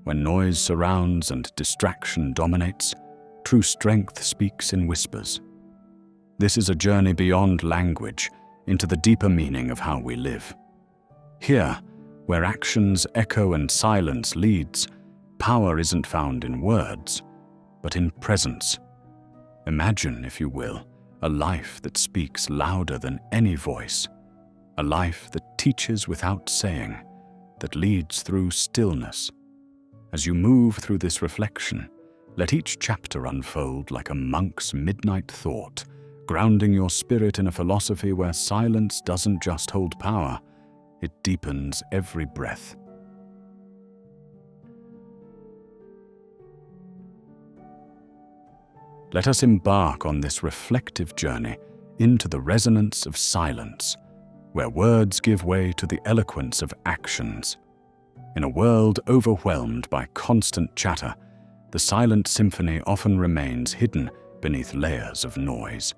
When noise surrounds and distraction dominates, true strength speaks in whispers. This is a journey beyond language into the deeper meaning of how we live. Here, where actions echo and silence leads, power isn't found in words, but in presence. Imagine, if you will, a life that speaks louder than any voice, a life that teaches without saying, that leads through stillness. As you move through this reflection, let each chapter unfold like a monk's midnight thought, grounding your spirit in a philosophy where silence doesn't just hold power, it deepens every breath. Let us embark on this reflective journey into the resonance of silence, where words give way to the eloquence of actions. In a world overwhelmed by constant chatter, the silent symphony often remains hidden beneath layers of noise.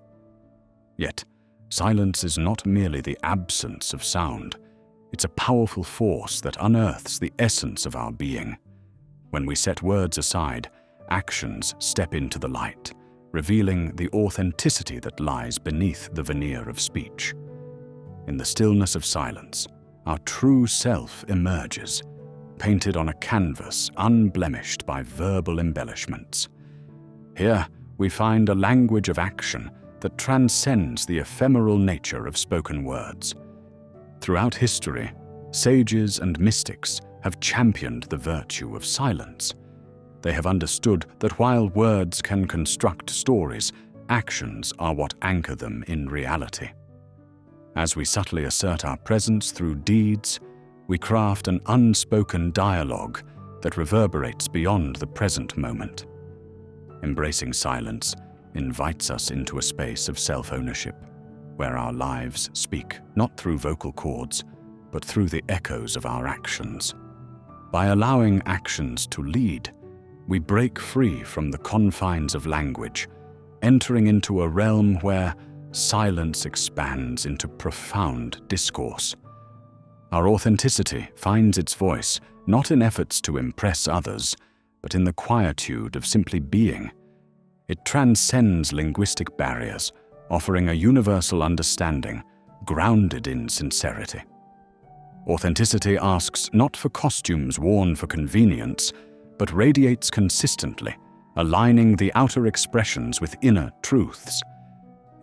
Yet, silence is not merely the absence of sound. It's a powerful force that unearths the essence of our being. When we set words aside, actions step into the light, revealing the authenticity that lies beneath the veneer of speech. In the stillness of silence, our true self emerges, painted on a canvas unblemished by verbal embellishments. Here, we find a language of action that transcends the ephemeral nature of spoken words. Throughout history, sages and mystics have championed the virtue of silence. They have understood that while words can construct stories, actions are what anchor them in reality. As we subtly assert our presence through deeds, we craft an unspoken dialogue that reverberates beyond the present moment. Embracing silence invites us into a space of self-ownership, where our lives speak not through vocal cords, but through the echoes of our actions. By allowing actions to lead, we break free from the confines of language, entering into a realm where silence expands into profound discourse. Our authenticity finds its voice not in efforts to impress others, but in the quietude of simply being. It transcends linguistic barriers, offering a universal understanding grounded in sincerity. Authenticity asks not for costumes worn for convenience, but radiates consistently, aligning the outer expressions with inner truths.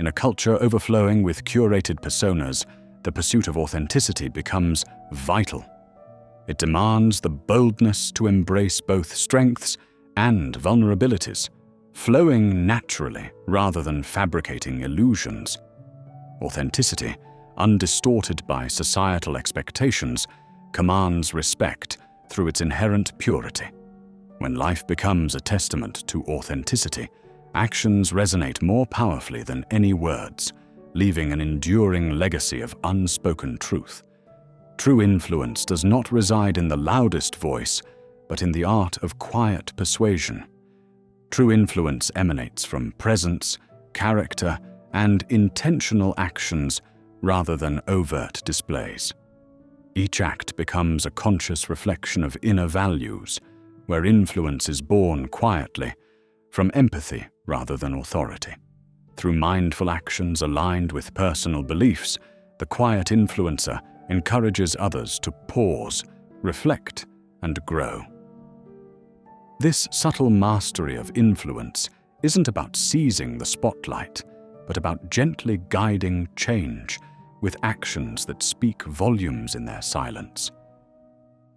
In a culture overflowing with curated personas, the pursuit of authenticity becomes vital. It demands the boldness to embrace both strengths and vulnerabilities, flowing naturally rather than fabricating illusions. Authenticity, undistorted by societal expectations, commands respect through its inherent purity. When life becomes a testament to authenticity, actions resonate more powerfully than any words, leaving an enduring legacy of unspoken truth. True influence does not reside in the loudest voice, but in the art of quiet persuasion. True influence emanates from presence, character, and intentional actions rather than overt displays. Each act becomes a conscious reflection of inner values, where influence is born quietly, from empathy rather than authority. Through mindful actions aligned with personal beliefs, the quiet influencer encourages others to pause, reflect, and grow. This subtle mastery of influence isn't about seizing the spotlight, but about gently guiding change with actions that speak volumes in their silence.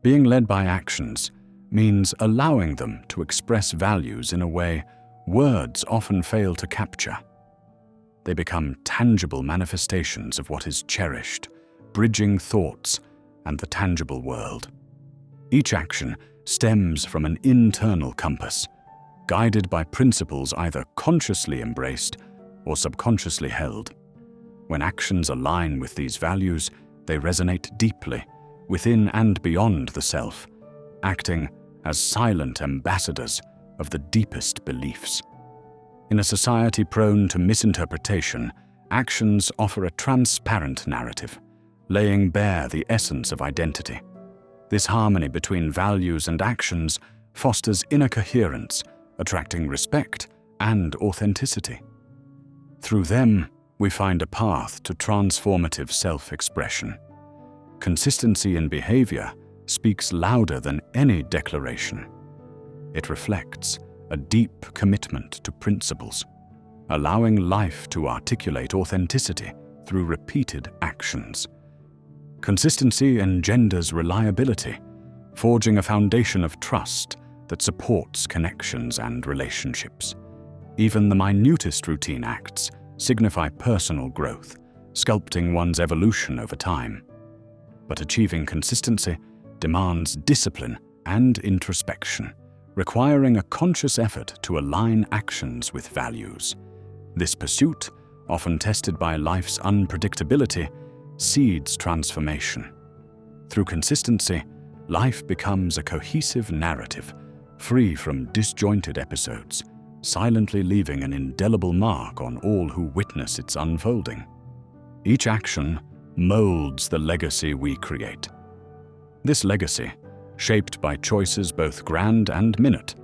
Being led by actions means allowing them to express values in a way words often fail to capture. They become tangible manifestations of what is cherished, bridging thoughts and the tangible world. Each action stems from an internal compass, guided by principles either consciously embraced or subconsciously held. When actions align with these values, they resonate deeply, within and beyond the self, acting as silent ambassadors of the deepest beliefs. In a society prone to misinterpretation, actions offer a transparent narrative, laying bare the essence of identity. This harmony between values and actions fosters inner coherence, attracting respect and authenticity. Through them, we find a path to transformative self-expression. Consistency in behavior speaks louder than any declaration. It reflects a deep commitment to principles, allowing life to articulate authenticity through repeated actions. Consistency engenders reliability, forging a foundation of trust that supports connections and relationships. Even the minutest routine acts signify personal growth, sculpting one's evolution over time. But achieving consistency demands discipline and introspection, requiring a conscious effort to align actions with values. This pursuit, often tested by life's unpredictability, seeds transformation. Through consistency, life becomes a cohesive narrative, free from disjointed episodes, silently leaving an indelible mark on all who witness its unfolding. Each action molds the legacy we create. This legacy, shaped by choices both grand and minute,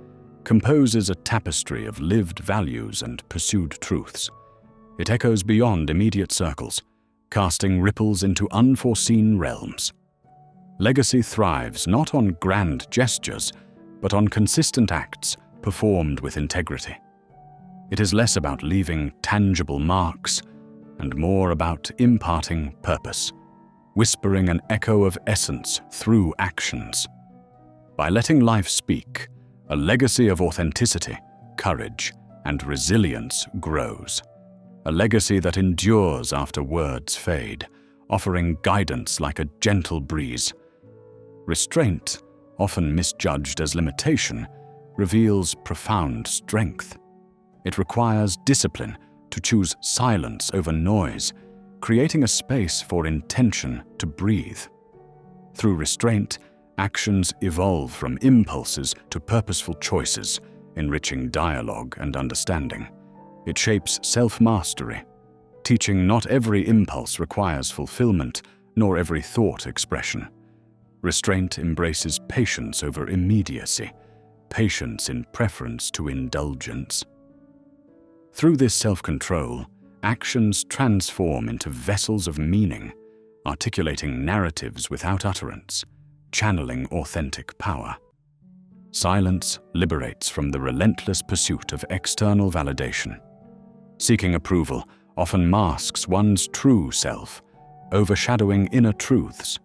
composes a tapestry of lived values and pursued truths. It echoes beyond immediate circles, casting ripples into unforeseen realms. Legacy thrives not on grand gestures, but on consistent acts performed with integrity. It is less about leaving tangible marks and more about imparting purpose, whispering an echo of essence through actions. By letting life speak, a legacy of authenticity, courage, and resilience grows. A legacy that endures after words fade, offering guidance like a gentle breeze. Restraint, often misjudged as limitation, reveals profound strength. It requires discipline to choose silence over noise, creating a space for intention to breathe. Through restraint, actions evolve from impulses to purposeful choices, enriching dialogue and understanding. It shapes self-mastery, teaching not every impulse requires fulfillment, nor every thought expression. Restraint embraces patience over immediacy, patience in preference to indulgence. Through this self-control, actions transform into vessels of meaning, articulating narratives without utterance, channeling authentic power. Silence liberates from the relentless pursuit of external validation. Seeking approval often masks one's true self, overshadowing inner truths.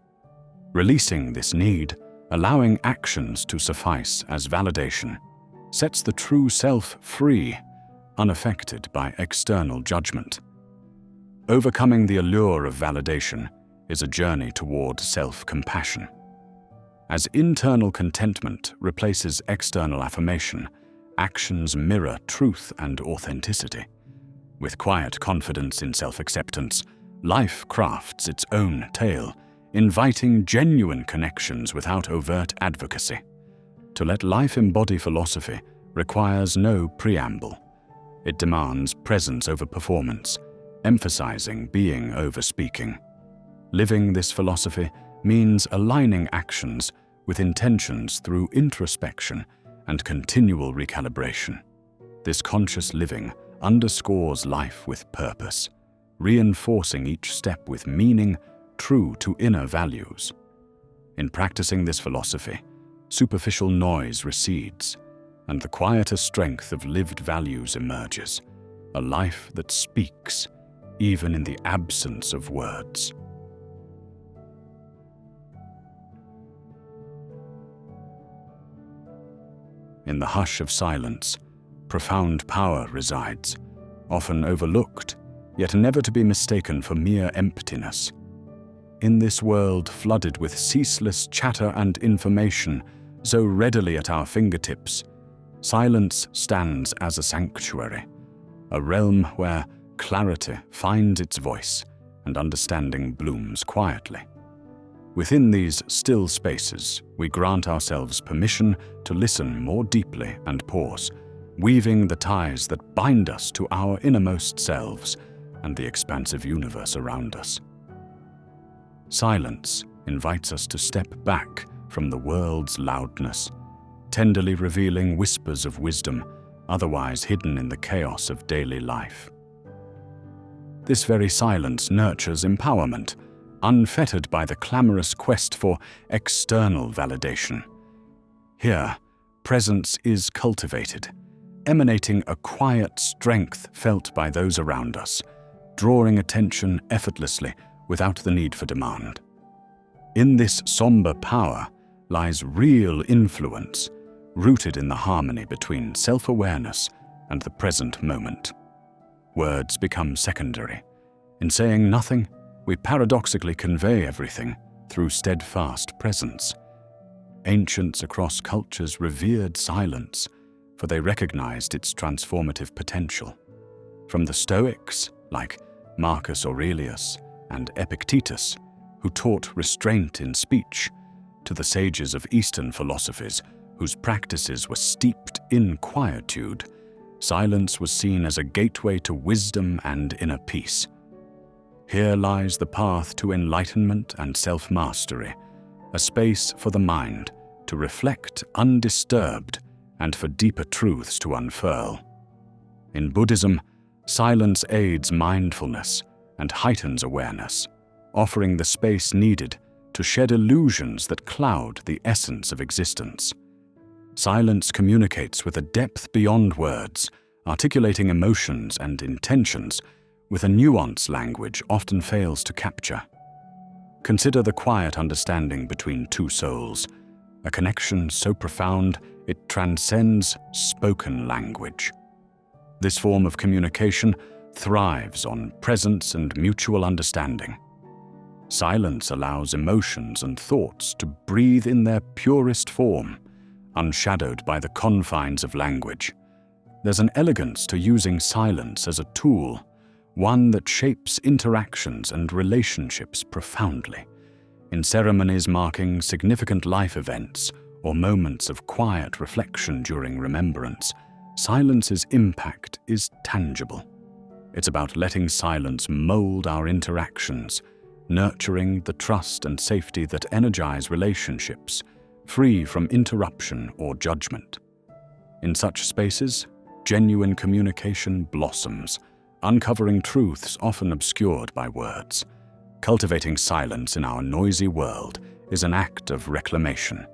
Releasing this need, allowing actions to suffice as validation, sets the true self free, unaffected by external judgment. Overcoming the allure of validation is a journey toward self-compassion. As internal contentment replaces external affirmation, actions mirror truth and authenticity. With quiet confidence in self-acceptance, life crafts its own tale, inviting genuine connections without overt advocacy. To let life embody philosophy requires no preamble. It demands presence over performance, emphasizing being over speaking. Living this philosophy means aligning actions with intentions through introspection and continual recalibration. This conscious living underscores life with purpose, reinforcing each step with meaning true to inner values. In practicing this philosophy, superficial noise recedes, and the quieter strength of lived values emerges, a life that speaks even in the absence of words. In the hush of silence, profound power resides, often overlooked, yet never to be mistaken for mere emptiness. In this world flooded with ceaseless chatter and information, so readily at our fingertips, silence stands as a sanctuary, a realm where clarity finds its voice and understanding blooms quietly. Within these still spaces, we grant ourselves permission to listen more deeply and pause, weaving the ties that bind us to our innermost selves and the expansive universe around us. Silence invites us to step back from the world's loudness, tenderly revealing whispers of wisdom otherwise hidden in the chaos of daily life. This very silence nurtures empowerment, unfettered by the clamorous quest for external validation. Here, presence is cultivated, emanating a quiet strength felt by those around us, drawing attention effortlessly without the need for demand. In this somber power lies real influence, rooted in the harmony between self-awareness and the present moment. Words become secondary. In saying nothing, we paradoxically convey everything through steadfast presence. Ancients across cultures revered silence, for they recognized its transformative potential. From the Stoics, like Marcus Aurelius and Epictetus, who taught restraint in speech, to the sages of Eastern philosophies, whose practices were steeped in quietude, silence was seen as a gateway to wisdom and inner peace. Here lies the path to enlightenment and self-mastery, a space for the mind to reflect undisturbed and for deeper truths to unfurl. In Buddhism, silence aids mindfulness and heightens awareness, offering the space needed to shed illusions that cloud the essence of existence. Silence communicates with a depth beyond words, articulating emotions and intentions with a nuanced language often fails to capture. Consider the quiet understanding between two souls, a connection so profound it transcends spoken language. This form of communication thrives on presence and mutual understanding. Silence allows emotions and thoughts to breathe in their purest form, unshadowed by the confines of language. There's an elegance to using silence as a tool, one that shapes interactions and relationships profoundly. In ceremonies marking significant life events or moments of quiet reflection during remembrance, silence's impact is tangible. It's about letting silence mold our interactions, nurturing the trust and safety that energize relationships, free from interruption or judgment. In such spaces, genuine communication blossoms, uncovering truths often obscured by words. Cultivating silence in our noisy world is an act of reclamation.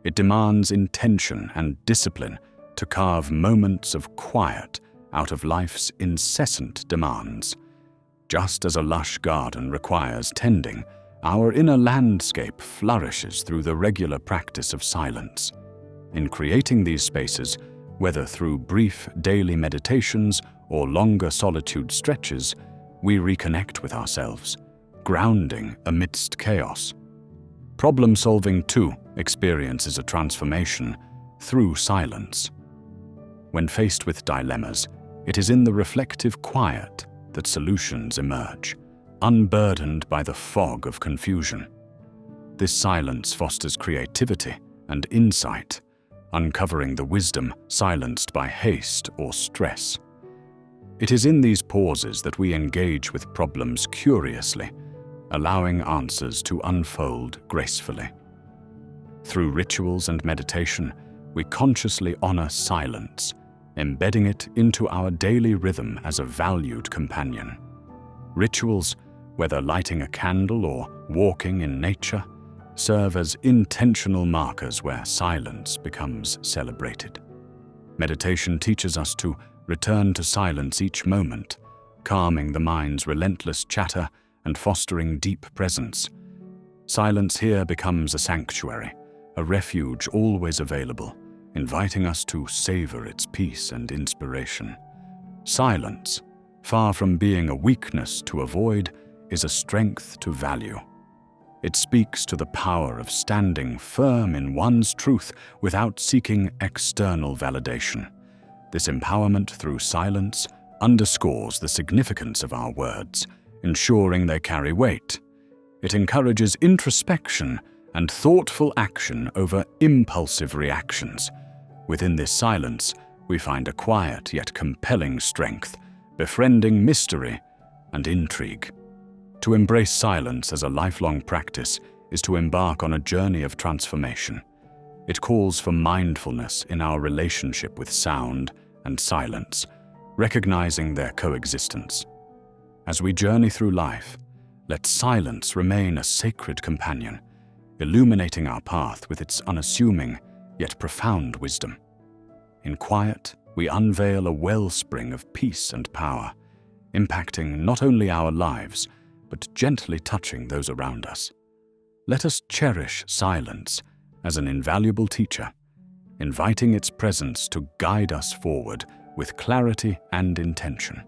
It demands intention and discipline to carve moments of quiet out of life's incessant demands. Just as a lush garden requires tending, our inner landscape flourishes through the regular practice of silence. In creating these spaces, whether through brief daily meditations or longer solitude stretches, we reconnect with ourselves, grounding amidst chaos. Problem-solving, too, experiences a transformation through silence. When faced with dilemmas, it is in the reflective quiet that solutions emerge, unburdened by the fog of confusion. This silence fosters creativity and insight, uncovering the wisdom silenced by haste or stress. It is in these pauses that we engage with problems curiously, allowing answers to unfold gracefully. Through rituals and meditation, we consciously honor silence, embedding it into our daily rhythm as a valued companion. Rituals, whether lighting a candle or walking in nature, serve as intentional markers where silence becomes celebrated. Meditation teaches us to return to silence each moment, calming the mind's relentless chatter and fostering deep presence. Silence here becomes a sanctuary, a refuge always available, inviting us to savor its peace and inspiration. Silence, far from being a weakness to avoid, is a strength to value. It speaks to the power of standing firm in one's truth without seeking external validation. This empowerment through silence underscores the significance of our words, ensuring they carry weight. It encourages introspection and thoughtful action over impulsive reactions. Within this silence, we find a quiet yet compelling strength, befriending mystery and intrigue. To embrace silence as a lifelong practice is to embark on a journey of transformation. It calls for mindfulness in our relationship with sound and silence, recognizing their coexistence. As we journey through life, let silence remain a sacred companion, illuminating our path with its unassuming yet profound wisdom. In quiet, we unveil a wellspring of peace and power, impacting not only our lives, but gently touching those around us. Let us cherish silence as an invaluable teacher, inviting its presence to guide us forward with clarity and intention.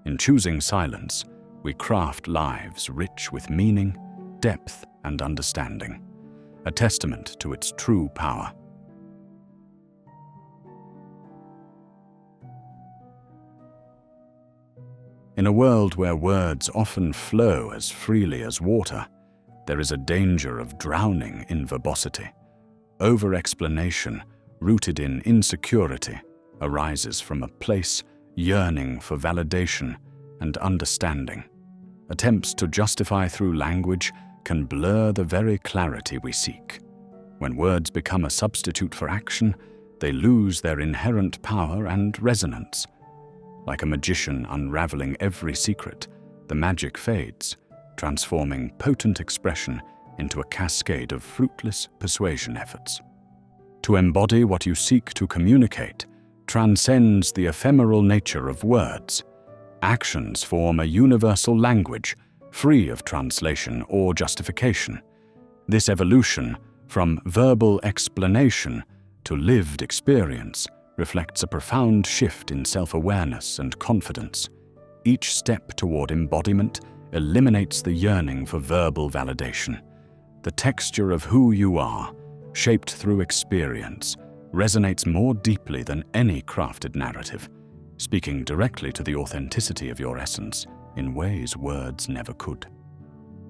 In choosing silence, we craft lives rich with meaning, depth, and understanding, a testament to its true power. In a world where words often flow as freely as water, there is a danger of drowning in verbosity. Over-explanation, rooted in insecurity, arises from a place yearning for validation and understanding. Attempts to justify through language can blur the very clarity we seek. When words become a substitute for action, they lose their inherent power and resonance. Like a magician unraveling every secret, the magic fades, transforming potent expression into a cascade of fruitless persuasion efforts. To embody what you seek to communicate transcends the ephemeral nature of words. Actions form a universal language, free of translation or justification. This evolution, from verbal explanation to lived experience, reflects a profound shift in self-awareness and confidence. Each step toward embodiment eliminates the yearning for verbal validation. The texture of who you are, shaped through experience, resonates more deeply than any crafted narrative, speaking directly to the authenticity of your essence in ways words never could.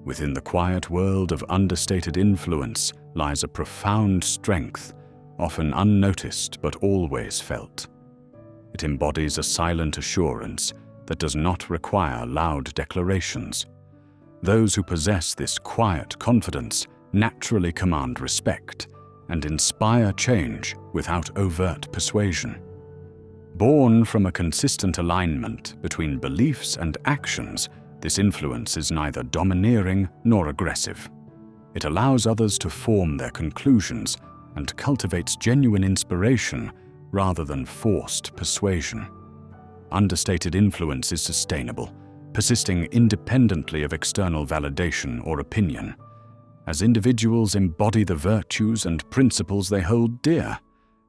Within the quiet world of understated influence lies a profound strength, often unnoticed but always felt. It embodies a silent assurance that does not require loud declarations. Those who possess this quiet confidence naturally command respect and inspire change without overt persuasion. Born from a consistent alignment between beliefs and actions, this influence is neither domineering nor aggressive. It allows others to form their conclusions and cultivates genuine inspiration rather than forced persuasion. Understated influence is sustainable, persisting independently of external validation or opinion. As individuals embody the virtues and principles they hold dear,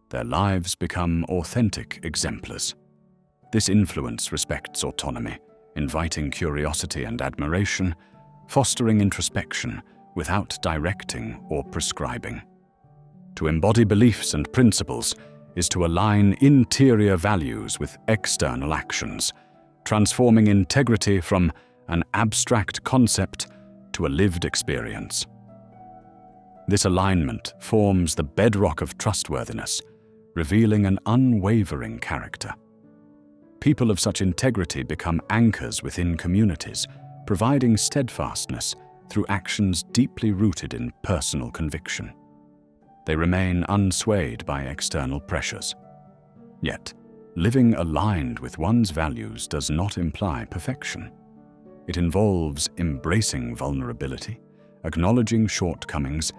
their lives become authentic exemplars. This influence respects autonomy, inviting curiosity and admiration, fostering introspection without directing or prescribing. To embody beliefs and principles is to align interior values with external actions, transforming integrity from an abstract concept to a lived experience. This alignment forms the bedrock of trustworthiness, revealing an unwavering character. People of such integrity become anchors within communities, providing steadfastness through actions deeply rooted in personal conviction. They remain unswayed by external pressures. Yet, living aligned with one's values does not imply perfection. It involves embracing vulnerability, acknowledging shortcomings,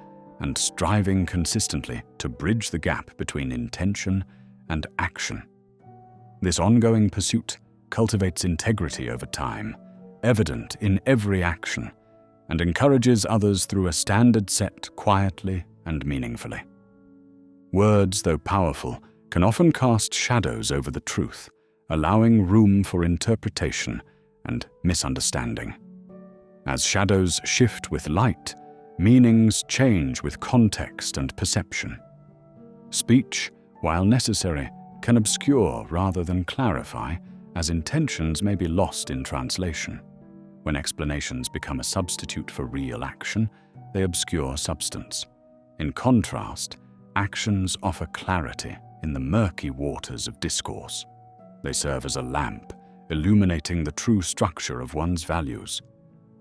and striving consistently to bridge the gap between intention and action. This ongoing pursuit cultivates integrity over time, evident in every action, and encourages others through a standard set quietly and meaningfully. Words, though powerful, can often cast shadows over the truth, allowing room for interpretation and misunderstanding. As shadows shift with light, meanings change with context and perception. Speech, while necessary, can obscure rather than clarify, as intentions may be lost in translation. When explanations become a substitute for real action, they obscure substance. In contrast, actions offer clarity in the murky waters of discourse. They serve as a lamp, illuminating the true structure of one's values.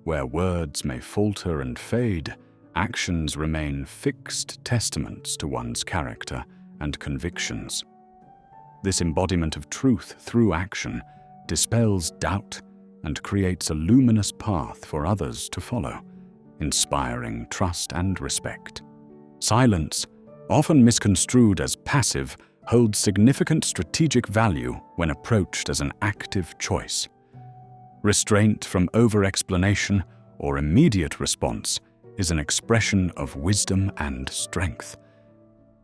Where words may falter and fade, Actions remain fixed testaments to one's character and convictions. This embodiment of truth through action dispels doubt and creates a luminous path for others to follow, inspiring trust and respect. Silence, often misconstrued as passive, holds significant strategic value when approached as an active choice. Restraint from over-explanation or immediate response is an expression of wisdom and strength.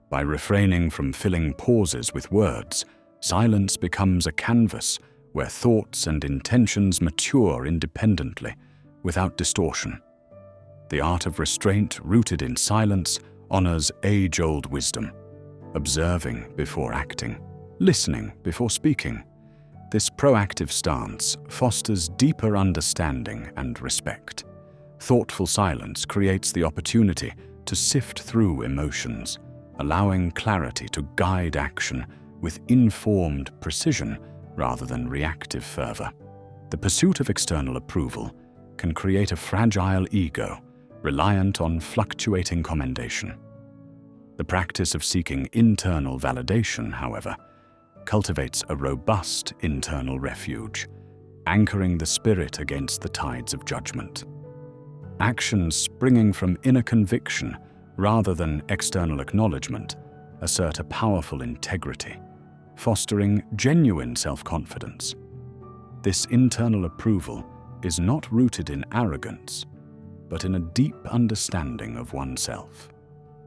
By refraining from filling pauses with words, silence becomes a canvas where thoughts and intentions mature independently, without distortion. The art of restraint rooted in silence honors age-old wisdom, observing before acting, listening before speaking. This proactive stance fosters deeper understanding and respect. Thoughtful silence creates the opportunity to sift through emotions, allowing clarity to guide action with informed precision rather than reactive fervor. The pursuit of external approval can create a fragile ego, reliant on fluctuating commendation. The practice of seeking internal validation, however, cultivates a robust internal refuge, anchoring the spirit against the tides of judgment. Actions springing from inner conviction rather than external acknowledgement assert a powerful integrity, fostering genuine self-confidence. This internal approval is not rooted in arrogance, but in a deep understanding of oneself.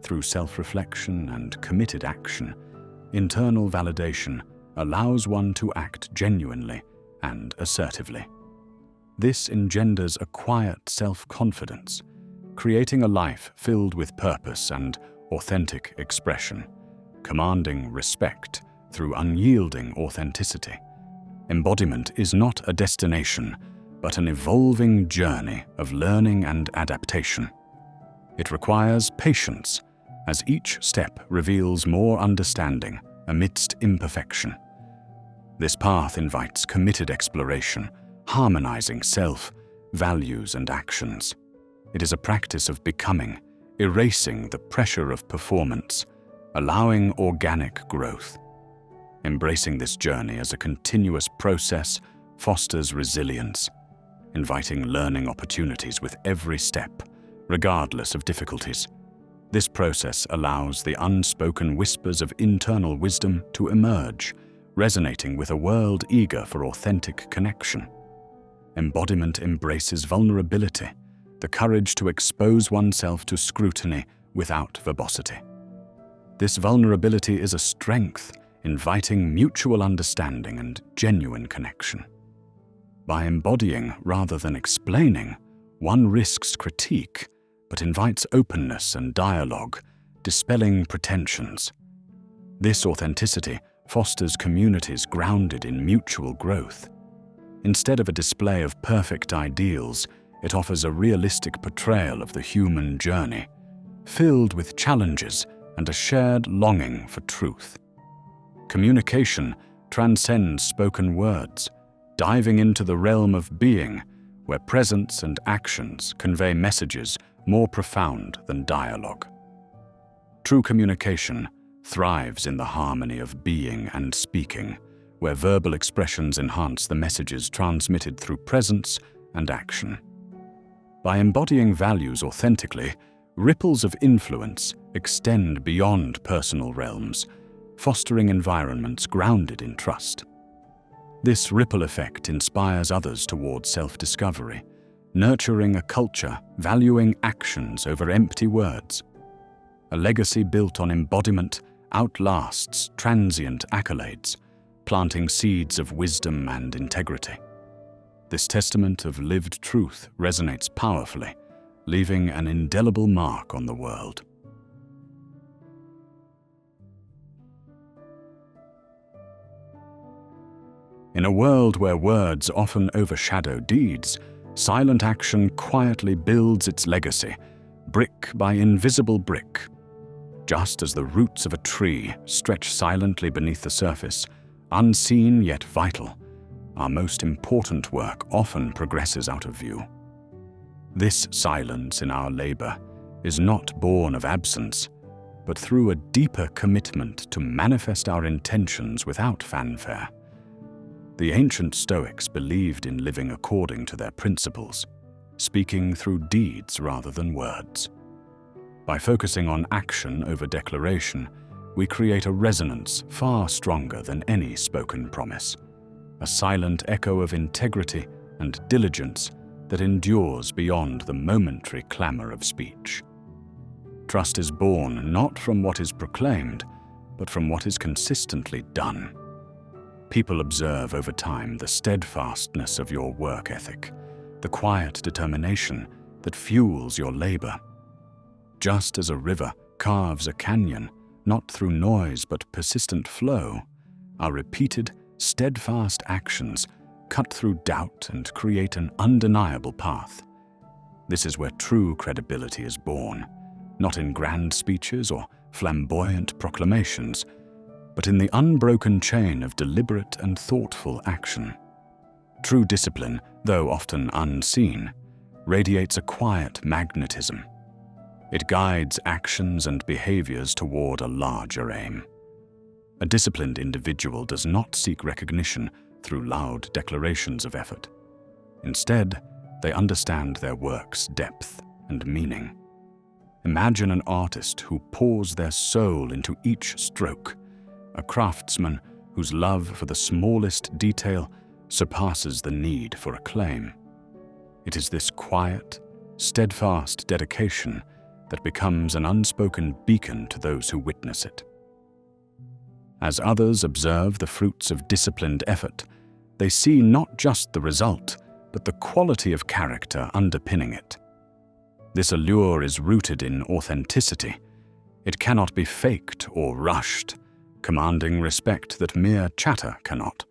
Through self-reflection and committed action, internal validation allows one to act genuinely and assertively. This engenders a quiet self-confidence, creating a life filled with purpose and authentic expression, commanding respect through unyielding authenticity. Embodiment is not a destination, but an evolving journey of learning and adaptation. It requires patience, as each step reveals more understanding amidst imperfection. This path invites committed exploration, harmonizing self, values, and actions. It is a practice of becoming, erasing the pressure of performance, allowing organic growth. Embracing this journey as a continuous process fosters resilience, inviting learning opportunities with every step, regardless of difficulties. This process allows the unspoken whispers of internal wisdom to emerge, resonating with a world eager for authentic connection. Embodiment embraces vulnerability, the courage to expose oneself to scrutiny without verbosity. This vulnerability is a strength, inviting mutual understanding and genuine connection. By embodying rather than explaining, one risks critique, but invites openness and dialogue, dispelling pretensions. This authenticity fosters communities grounded in mutual growth. Instead of a display of perfect ideals, it offers a realistic portrayal of the human journey, filled with challenges and a shared longing for truth. Communication transcends spoken words, diving into the realm of being, where presence and actions convey messages more profound than dialogue. True communication thrives in the harmony of being and speaking, where verbal expressions enhance the messages transmitted through presence and action. By embodying values authentically, ripples of influence extend beyond personal realms, fostering environments grounded in trust. This ripple effect inspires others towards self-discovery, nurturing a culture valuing actions over empty words. A legacy built on embodiment outlasts transient accolades, planting seeds of wisdom and integrity. This testament of lived truth resonates powerfully, leaving an indelible mark on the world. In a world where words often overshadow deeds, silent action quietly builds its legacy, brick by invisible brick. Just as the roots of a tree stretch silently beneath the surface, unseen yet vital, our most important work often progresses out of view. This silence in our labor is not born of absence, but through a deeper commitment to manifest our intentions without fanfare. The ancient Stoics believed in living according to their principles, speaking through deeds rather than words. By focusing on action over declaration, we create a resonance far stronger than any spoken promise, a silent echo of integrity and diligence that endures beyond the momentary clamor of speech. Trust is born not from what is proclaimed, but from what is consistently done. People observe over time the steadfastness of your work ethic, the quiet determination that fuels your labor. Just as a river carves a canyon, not through noise but persistent flow, our repeated, steadfast actions cut through doubt and create an undeniable path. This is where true credibility is born, not in grand speeches or flamboyant proclamations, but in the unbroken chain of deliberate and thoughtful action. True discipline, though often unseen, radiates a quiet magnetism. It guides actions and behaviors toward a larger aim. A disciplined individual does not seek recognition through loud declarations of effort. Instead, they understand their work's depth and meaning. Imagine an artist who pours their soul into each stroke, a craftsman whose love for the smallest detail surpasses the need for acclaim. It is this quiet, steadfast dedication that becomes an unspoken beacon to those who witness it. As others observe the fruits of disciplined effort, they see not just the result, but the quality of character underpinning it. This allure is rooted in authenticity. It cannot be faked or rushed, commanding respect that mere chatter cannot.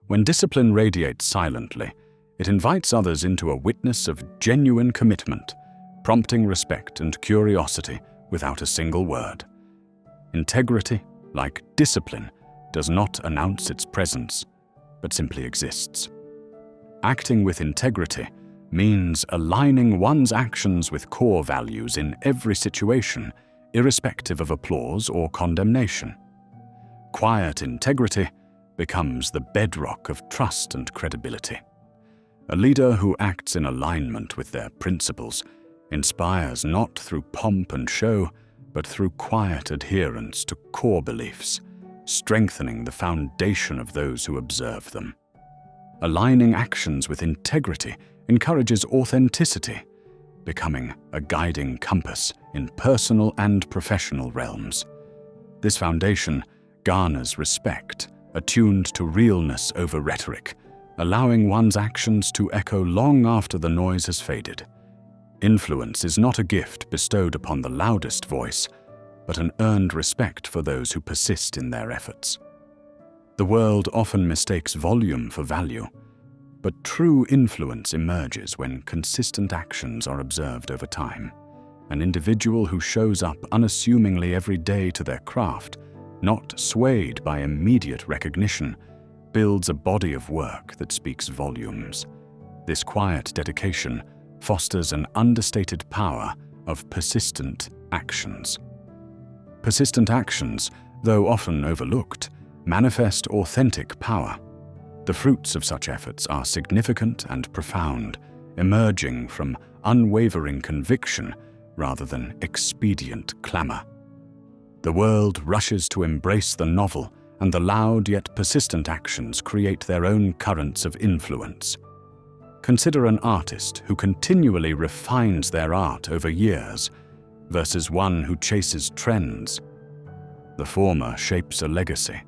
When discipline radiates silently, it invites others into a witness of genuine commitment, prompting respect and curiosity without a single word. Integrity, like discipline, does not announce its presence, but simply exists. Acting with integrity means aligning one's actions with core values in every situation, irrespective of applause or condemnation. Quiet integrity becomes the bedrock of trust and credibility. A leader who acts in alignment with their principles inspires not through pomp and show, but through quiet adherence to core beliefs, strengthening the foundation of those who observe them. Aligning actions with integrity encourages authenticity, becoming a guiding compass in personal and professional realms. This foundation garners respect, attuned to realness over rhetoric, allowing one's actions to echo long after the noise has faded. Influence is not a gift bestowed upon the loudest voice, but an earned respect for those who persist in their efforts. The world often mistakes volume for value, but true influence emerges when consistent actions are observed over time. An individual who shows up unassumingly every day to their craft, not swayed by immediate recognition, builds a body of work that speaks volumes. This quiet dedication fosters an understated power of persistent actions. Persistent actions, though often overlooked, manifest authentic power. The fruits of such efforts are significant and profound, emerging from unwavering conviction rather than expedient clamor. The world rushes to embrace the novel, and the loud yet persistent actions create their own currents of influence. Consider an artist who continually refines their art over years versus one who chases trends. The former shapes a legacy,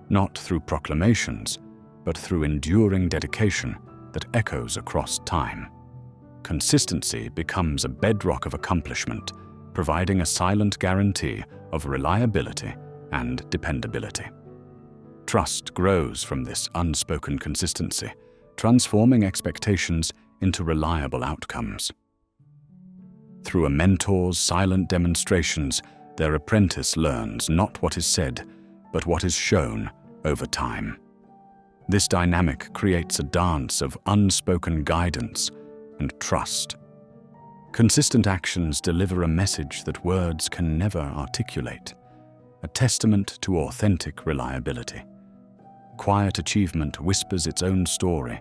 not through proclamations, but through enduring dedication that echoes across time. Consistency becomes a bedrock of accomplishment, providing a silent guarantee of reliability and dependability. Trust grows from this unspoken consistency, transforming expectations into reliable outcomes. Through a mentor's silent demonstrations, their apprentice learns not what is said, but what is shown over time. This dynamic creates a dance of unspoken guidance and trust. Consistent actions deliver a message that words can never articulate, a testament to authentic reliability. Quiet achievement whispers its own story,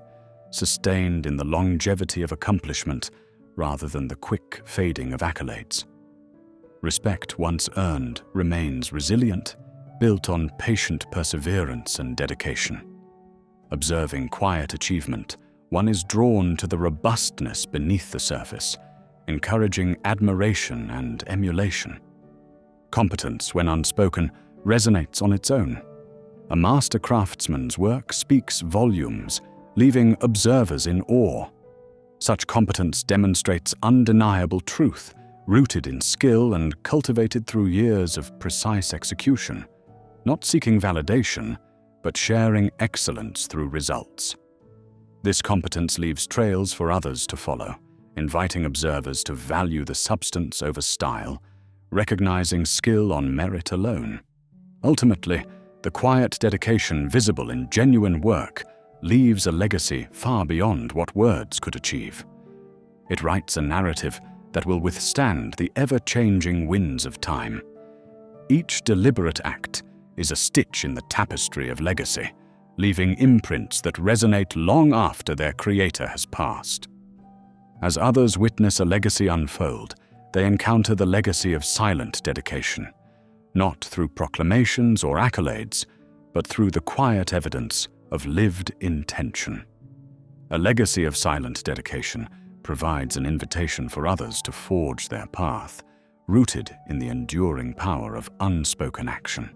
sustained in the longevity of accomplishment rather than the quick fading of accolades. Respect once earned remains resilient, built on patient perseverance and dedication. Observing quiet achievement, one is drawn to the robustness beneath the surface, encouraging admiration and emulation. Competence, when unspoken, resonates on its own. A master craftsman's work speaks volumes, leaving observers in awe. Such competence demonstrates undeniable truth, rooted in skill and cultivated through years of precise execution, not seeking validation, but sharing excellence through results. This competence leaves trails for others to follow, inviting observers to value the substance over style, recognizing skill on merit alone. Ultimately, the quiet dedication visible in genuine work leaves a legacy far beyond what words could achieve. It writes a narrative that will withstand the ever-changing winds of time. Each deliberate act is a stitch in the tapestry of legacy, leaving imprints that resonate long after their creator has passed. As others witness a legacy unfold, they encounter the legacy of silent dedication, not through proclamations or accolades, but through the quiet evidence of lived intention. A legacy of silent dedication provides an invitation for others to forge their path, rooted in the enduring power of unspoken action.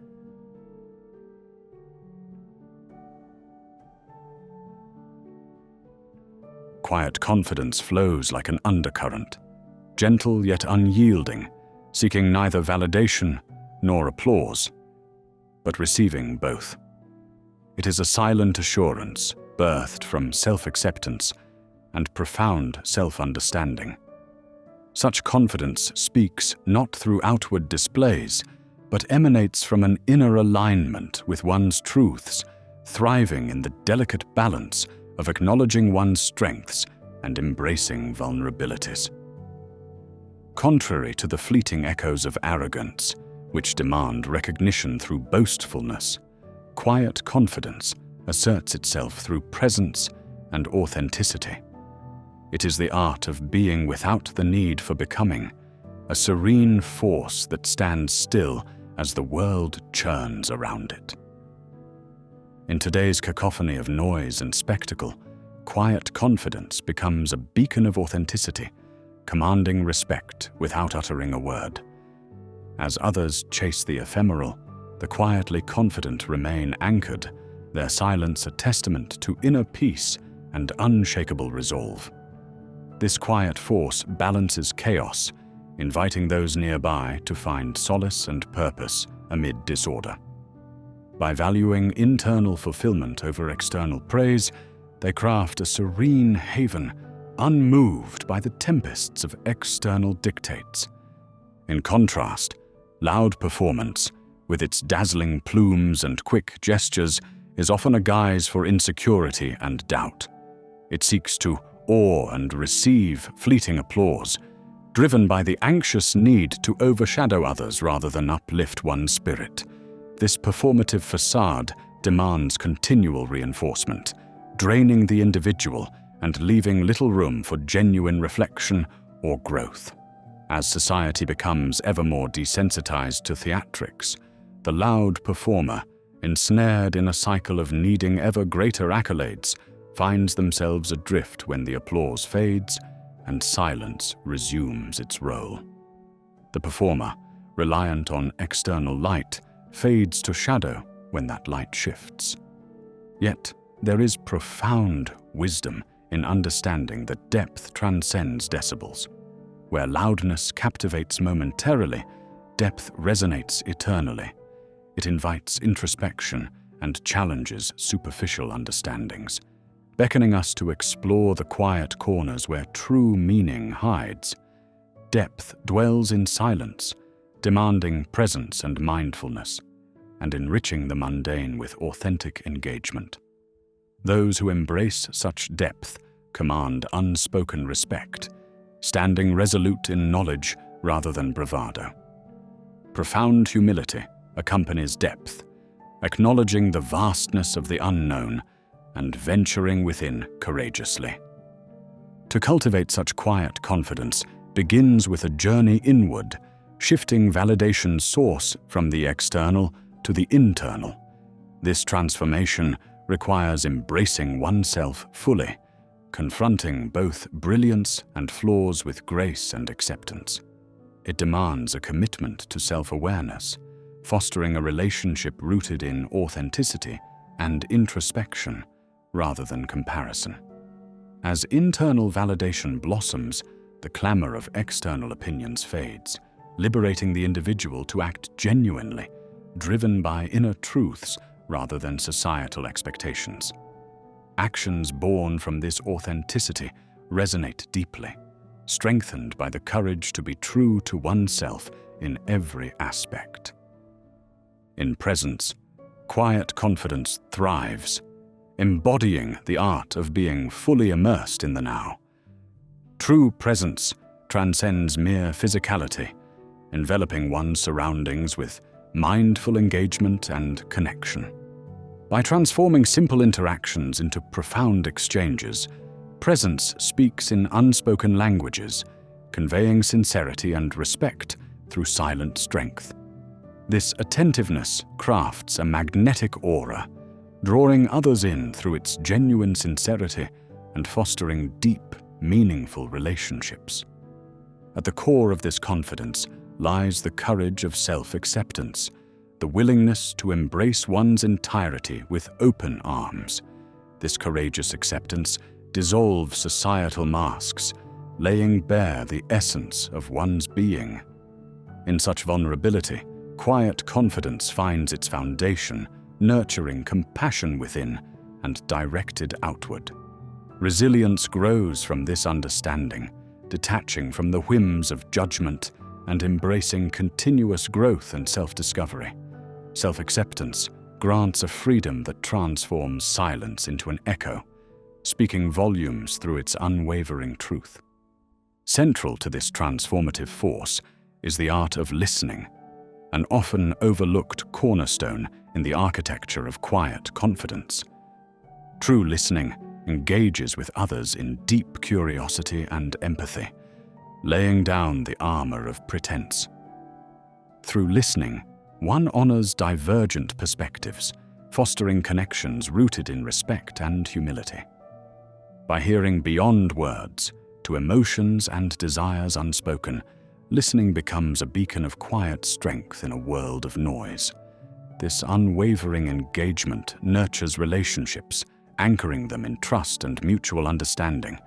Quiet confidence flows like an undercurrent, gentle yet unyielding, seeking neither validation nor applause, but receiving both. It is a silent assurance, birthed from self-acceptance and profound self-understanding. Such confidence speaks not through outward displays, but emanates from an inner alignment with one's truths, thriving in the delicate balance of acknowledging one's strengths and embracing vulnerabilities. Contrary to the fleeting echoes of arrogance, which demand recognition through boastfulness, quiet confidence asserts itself through presence and authenticity. It is the art of being without the need for becoming, a serene force that stands still as the world churns around it. In today's cacophony of noise and spectacle, quiet confidence becomes a beacon of authenticity, commanding respect without uttering a word. As others chase the ephemeral, the quietly confident remain anchored, their silence a testament to inner peace and unshakable resolve. This quiet force balances chaos, inviting those nearby to find solace and purpose amid disorder. By valuing internal fulfillment over external praise, they craft a serene haven, unmoved by the tempests of external dictates. In contrast, loud performance, with its dazzling plumes and quick gestures, is often a guise for insecurity and doubt. It seeks to awe and receive fleeting applause, driven by the anxious need to overshadow others rather than uplift one's spirit. This performative facade demands continual reinforcement, draining the individual and leaving little room for genuine reflection or growth. As society becomes ever more desensitized to theatrics, the loud performer, ensnared in a cycle of needing ever greater accolades, finds themselves adrift when the applause fades and silence resumes its role. The performer, reliant on external light, fades to shadow when that light shifts. Yet, there is profound wisdom in understanding that depth transcends decibels. Where loudness captivates momentarily, depth resonates eternally. It invites introspection and challenges superficial understandings, beckoning us to explore the quiet corners where true meaning hides. Depth dwells in silence, demanding presence and mindfulness, and enriching the mundane with authentic engagement. Those who embrace such depth command unspoken respect, standing resolute in knowledge rather than bravado. Profound humility accompanies depth, acknowledging the vastness of the unknown and venturing within courageously. To cultivate such quiet confidence begins with a journey inward, shifting validation's source from the external to the internal. This transformation requires embracing oneself fully, confronting both brilliance and flaws with grace and acceptance. It demands a commitment to self-awareness, fostering a relationship rooted in authenticity and introspection rather than comparison. As internal validation blossoms, the clamor of external opinions fades, liberating the individual to act genuinely, driven by inner truths rather than societal expectations. Actions born from this authenticity resonate deeply, strengthened by the courage to be true to oneself in every aspect. In presence, quiet confidence thrives, embodying the art of being fully immersed in the now. True presence transcends mere physicality, enveloping one's surroundings with mindful engagement and connection. By transforming simple interactions into profound exchanges, presence speaks in unspoken languages, conveying sincerity and respect through silent strength. This attentiveness crafts a magnetic aura, drawing others in through its genuine sincerity and fostering deep, meaningful relationships. At the core of this confidence lies the courage of self-acceptance, the willingness to embrace one's entirety with open arms. This courageous acceptance dissolves societal masks, laying bare the essence of one's being. In such vulnerability, quiet confidence finds its foundation, nurturing compassion within and directed outward. Resilience grows from this understanding, detaching from the whims of judgment and embracing continuous growth and self-discovery. Self-acceptance grants a freedom that transforms silence into an echo, speaking volumes through its unwavering truth. Central to this transformative force is the art of listening, an often overlooked cornerstone in the architecture of quiet confidence. True listening engages with others in deep curiosity and empathy, laying down the armor of pretense. Through listening, one honors divergent perspectives, fostering connections rooted in respect and humility. By hearing beyond words, to emotions and desires unspoken, listening becomes a beacon of quiet strength in a world of noise. This unwavering engagement nurtures relationships, anchoring them in trust and mutual understanding,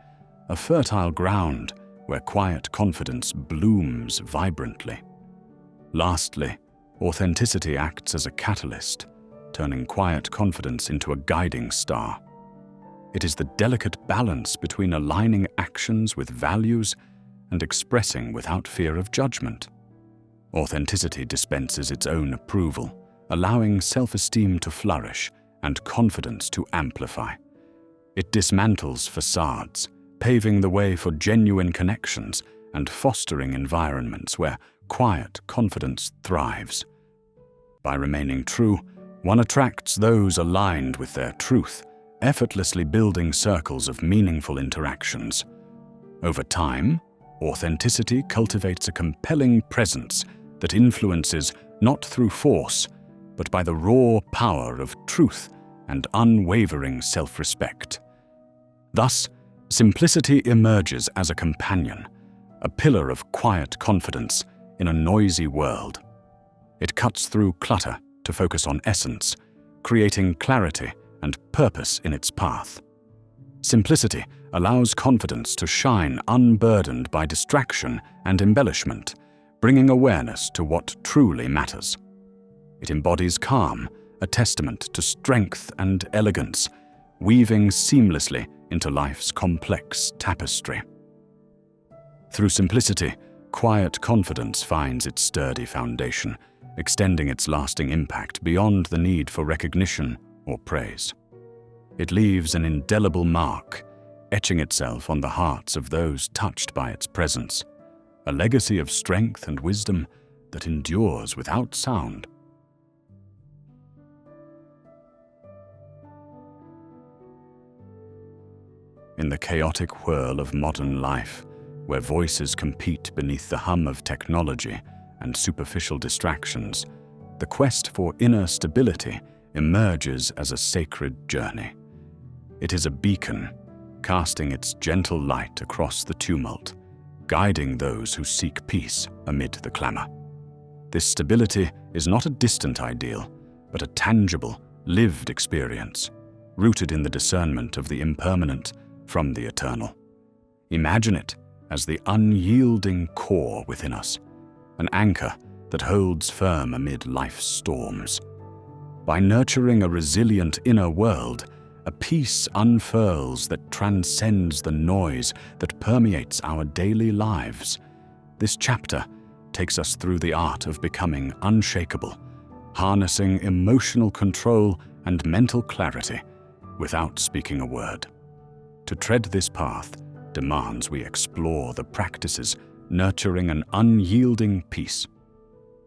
a fertile ground where quiet confidence blooms vibrantly. Lastly, authenticity acts as a catalyst, turning quiet confidence into a guiding star. It is the delicate balance between aligning actions with values and expressing without fear of judgment. Authenticity dispenses its own approval, allowing self-esteem to flourish and confidence to amplify. It dismantles facades, paving the way for genuine connections and fostering environments where quiet confidence thrives. By remaining true, one attracts those aligned with their truth, effortlessly building circles of meaningful interactions. Over time, authenticity cultivates a compelling presence that influences not through force, but by the raw power of truth and unwavering self-respect. Thus, simplicity emerges as a companion, a pillar of quiet confidence in a noisy world. It cuts through clutter to focus on essence, creating clarity and purpose in its path. Simplicity allows confidence to shine unburdened by distraction and embellishment, bringing awareness to what truly matters. It embodies calm, a testament to strength and elegance, weaving seamlessly into life's complex tapestry. Through simplicity, quiet confidence finds its sturdy foundation, extending its lasting impact beyond the need for recognition or praise. It leaves an indelible mark, etching itself on the hearts of those touched by its presence, a legacy of strength and wisdom that endures without sound. In the chaotic whirl of modern life, where voices compete beneath the hum of technology and superficial distractions, the quest for inner stability emerges as a sacred journey. It is a beacon, casting its gentle light across the tumult, guiding those who seek peace amid the clamor. This stability is not a distant ideal, but a tangible, lived experience, rooted in the discernment of the impermanent from the eternal. Imagine it as the unyielding core within us, an anchor that holds firm amid life's storms. By nurturing a resilient inner world, a peace unfurls that transcends the noise that permeates our daily lives. This chapter takes us through the art of becoming unshakable, harnessing emotional control and mental clarity without speaking a word. To tread this path demands we explore the practices nurturing an unyielding peace.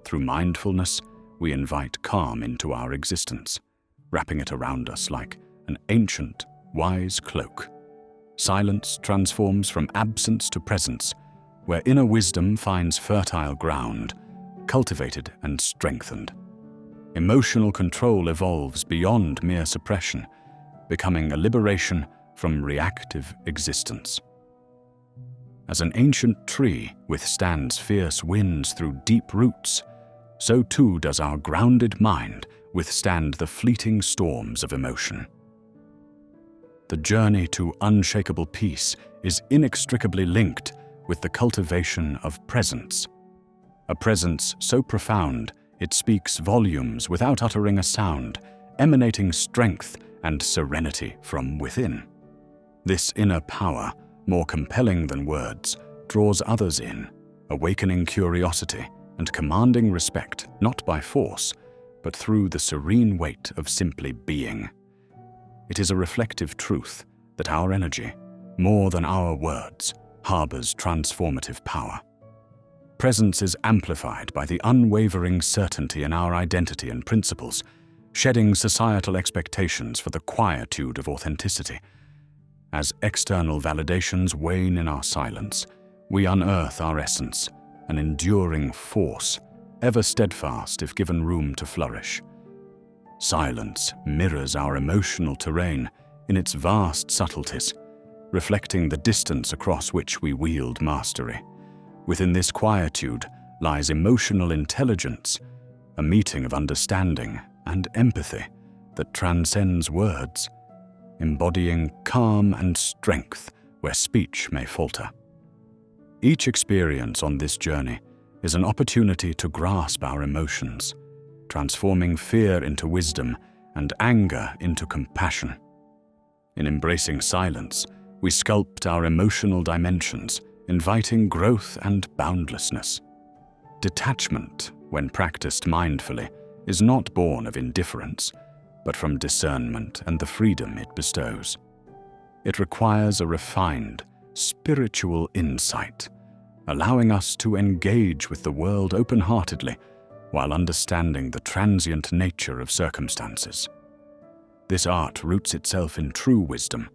Through mindfulness, we invite calm into our existence, wrapping it around us like an ancient, wise cloak. Silence transforms from absence to presence, where inner wisdom finds fertile ground, cultivated and strengthened. Emotional control evolves beyond mere suppression, becoming a liberation from reactive existence. As an ancient tree withstands fierce winds through deep roots, so too does our grounded mind withstand the fleeting storms of emotion. The journey to unshakable peace is inextricably linked with the cultivation of presence. A presence so profound it speaks volumes without uttering a sound, emanating strength and serenity from within. This inner power, more compelling than words, draws others in, awakening curiosity and commanding respect not by force, but through the serene weight of simply being. It is a reflective truth that our energy, more than our words, harbors transformative power. Presence is amplified by the unwavering certainty in our identity and principles, shedding societal expectations for the quietude of authenticity. As external validations wane in our silence, we unearth our essence, an enduring force, ever steadfast if given room to flourish. Silence mirrors our emotional terrain in its vast subtleties, reflecting the distance across which we wield mastery. Within this quietude lies emotional intelligence, a meeting of understanding and empathy that transcends words, embodying calm and strength where speech may falter. Each experience on this journey is an opportunity to grasp our emotions, transforming fear into wisdom and anger into compassion. In embracing silence, we sculpt our emotional dimensions, inviting growth and boundlessness. Detachment, when practiced mindfully, is not born of indifference, but from discernment and the freedom it bestows. It requires a refined, spiritual insight, allowing us to engage with the world open-heartedly while understanding the transient nature of circumstances. This art roots itself in true wisdom,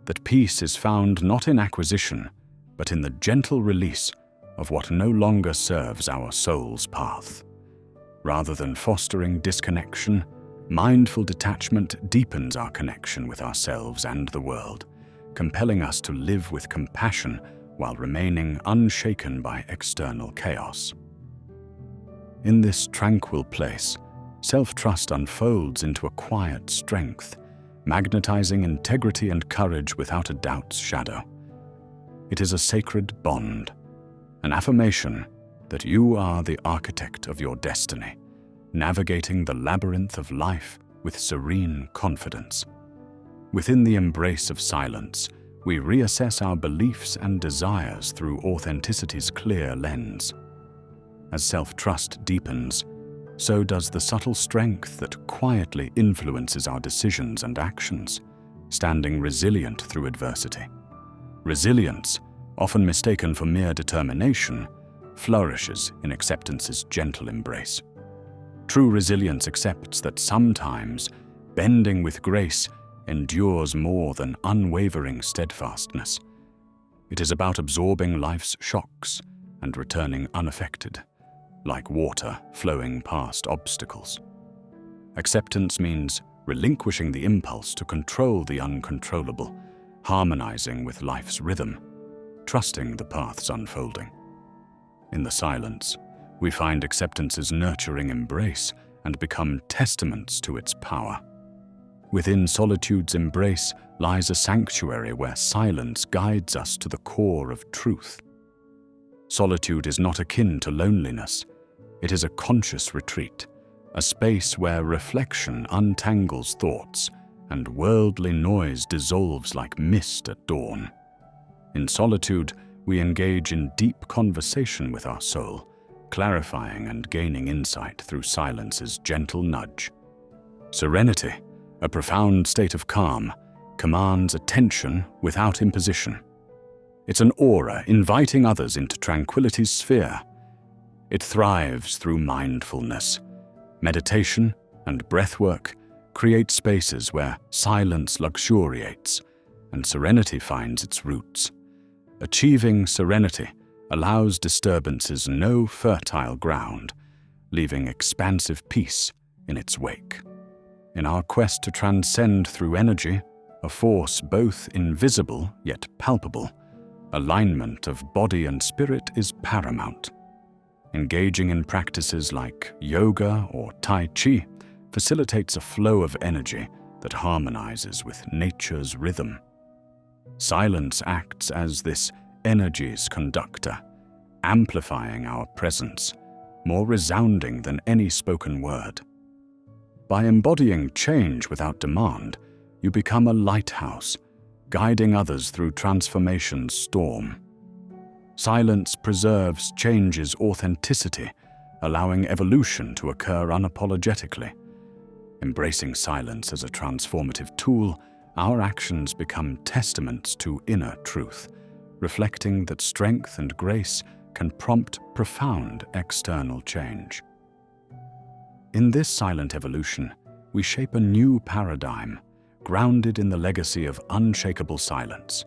that peace is found not in acquisition, but in the gentle release of what no longer serves our soul's path. Rather than fostering disconnection, mindful detachment deepens our connection with ourselves and the world, compelling us to live with compassion while remaining unshaken by external chaos. In this tranquil place, self-trust unfolds into a quiet strength, magnetizing integrity and courage without a doubt's shadow. It is a sacred bond, an affirmation that you are the architect of your destiny, navigating the labyrinth of life with serene confidence. Within the embrace of silence, we reassess our beliefs and desires through authenticity's clear lens. As self-trust deepens, so does the subtle strength that quietly influences our decisions and actions, standing resilient through adversity. Resilience, often mistaken for mere determination, flourishes in acceptance's gentle embrace. True resilience accepts that sometimes bending with grace endures more than unwavering steadfastness. It is about absorbing life's shocks and returning unaffected, like water flowing past obstacles. Acceptance means relinquishing the impulse to control the uncontrollable, harmonizing with life's rhythm, trusting the path's unfolding. In the silence, we find acceptance's nurturing embrace and become testaments to its power. Within solitude's embrace lies a sanctuary where silence guides us to the core of truth. Solitude is not akin to loneliness. It is a conscious retreat, a space where reflection untangles thoughts and worldly noise dissolves like mist at dawn. In solitude, we engage in deep conversation with our soul, clarifying and gaining insight through silence's gentle nudge. Serenity, a profound state of calm, commands attention without imposition. It's an aura inviting others into tranquility's sphere. It thrives through mindfulness. Meditation and breathwork create spaces where silence luxuriates and serenity finds its roots. Achieving serenity allows disturbances no fertile ground, leaving expansive peace in its wake. In our quest to transcend through energy, a force both invisible yet palpable, alignment of body and spirit is paramount. Engaging in practices like yoga or Tai Chi facilitates a flow of energy that harmonizes with nature's rhythm. Silence acts as this energy's conductor, amplifying our presence, more resounding than any spoken word. By embodying change without demand, you become a lighthouse, guiding others through transformation's storm. Silence preserves change's authenticity, allowing evolution to occur unapologetically. Embracing silence as a transformative tool, our actions become testaments to inner truth, reflecting that strength and grace can prompt profound external change. In this silent evolution, we shape a new paradigm, grounded in the legacy of unshakable silence.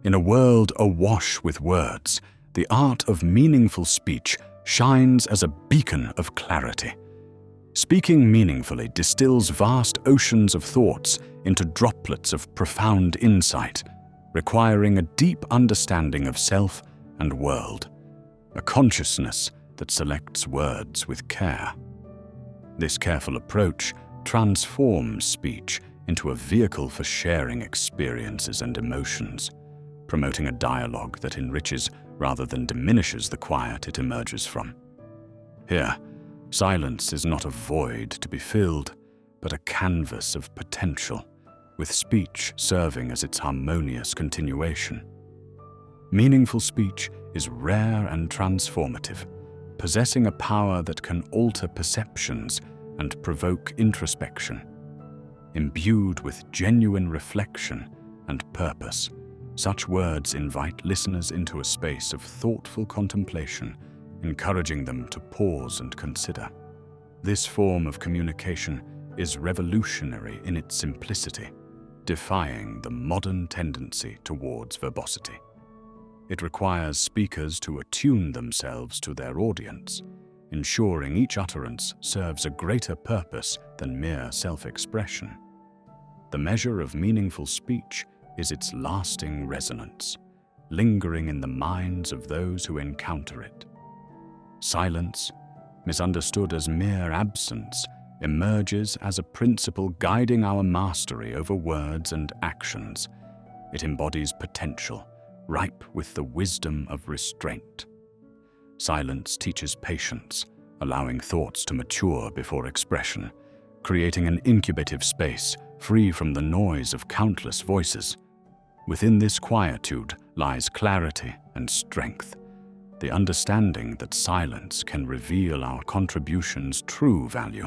In a world awash with words, the art of meaningful speech shines as a beacon of clarity. Speaking meaningfully distills vast oceans of thoughts into droplets of profound insight, requiring a deep understanding of self and world, a consciousness that selects words with care. This careful approach transforms speech into a vehicle for sharing experiences and emotions, promoting a dialogue that enriches rather than diminishes the quiet it emerges from. Here, silence is not a void to be filled, but a canvas of potential, with speech serving as its harmonious continuation. Meaningful speech is rare and transformative, possessing a power that can alter perceptions and provoke introspection. Imbued with genuine reflection and purpose, such words invite listeners into a space of thoughtful contemplation, encouraging them to pause and consider. This form of communication is revolutionary in its simplicity, defying the modern tendency towards verbosity. It requires speakers to attune themselves to their audience, ensuring each utterance serves a greater purpose than mere self-expression. The measure of meaningful speech is its lasting resonance, lingering in the minds of those who encounter it. Silence, misunderstood as mere absence, emerges as a principle guiding our mastery over words and actions. It embodies potential, ripe with the wisdom of restraint. Silence teaches patience, allowing thoughts to mature before expression, creating an incubative space free from the noise of countless voices. Within this quietude lies clarity and strength, the understanding that silence can reveal our contribution's true value.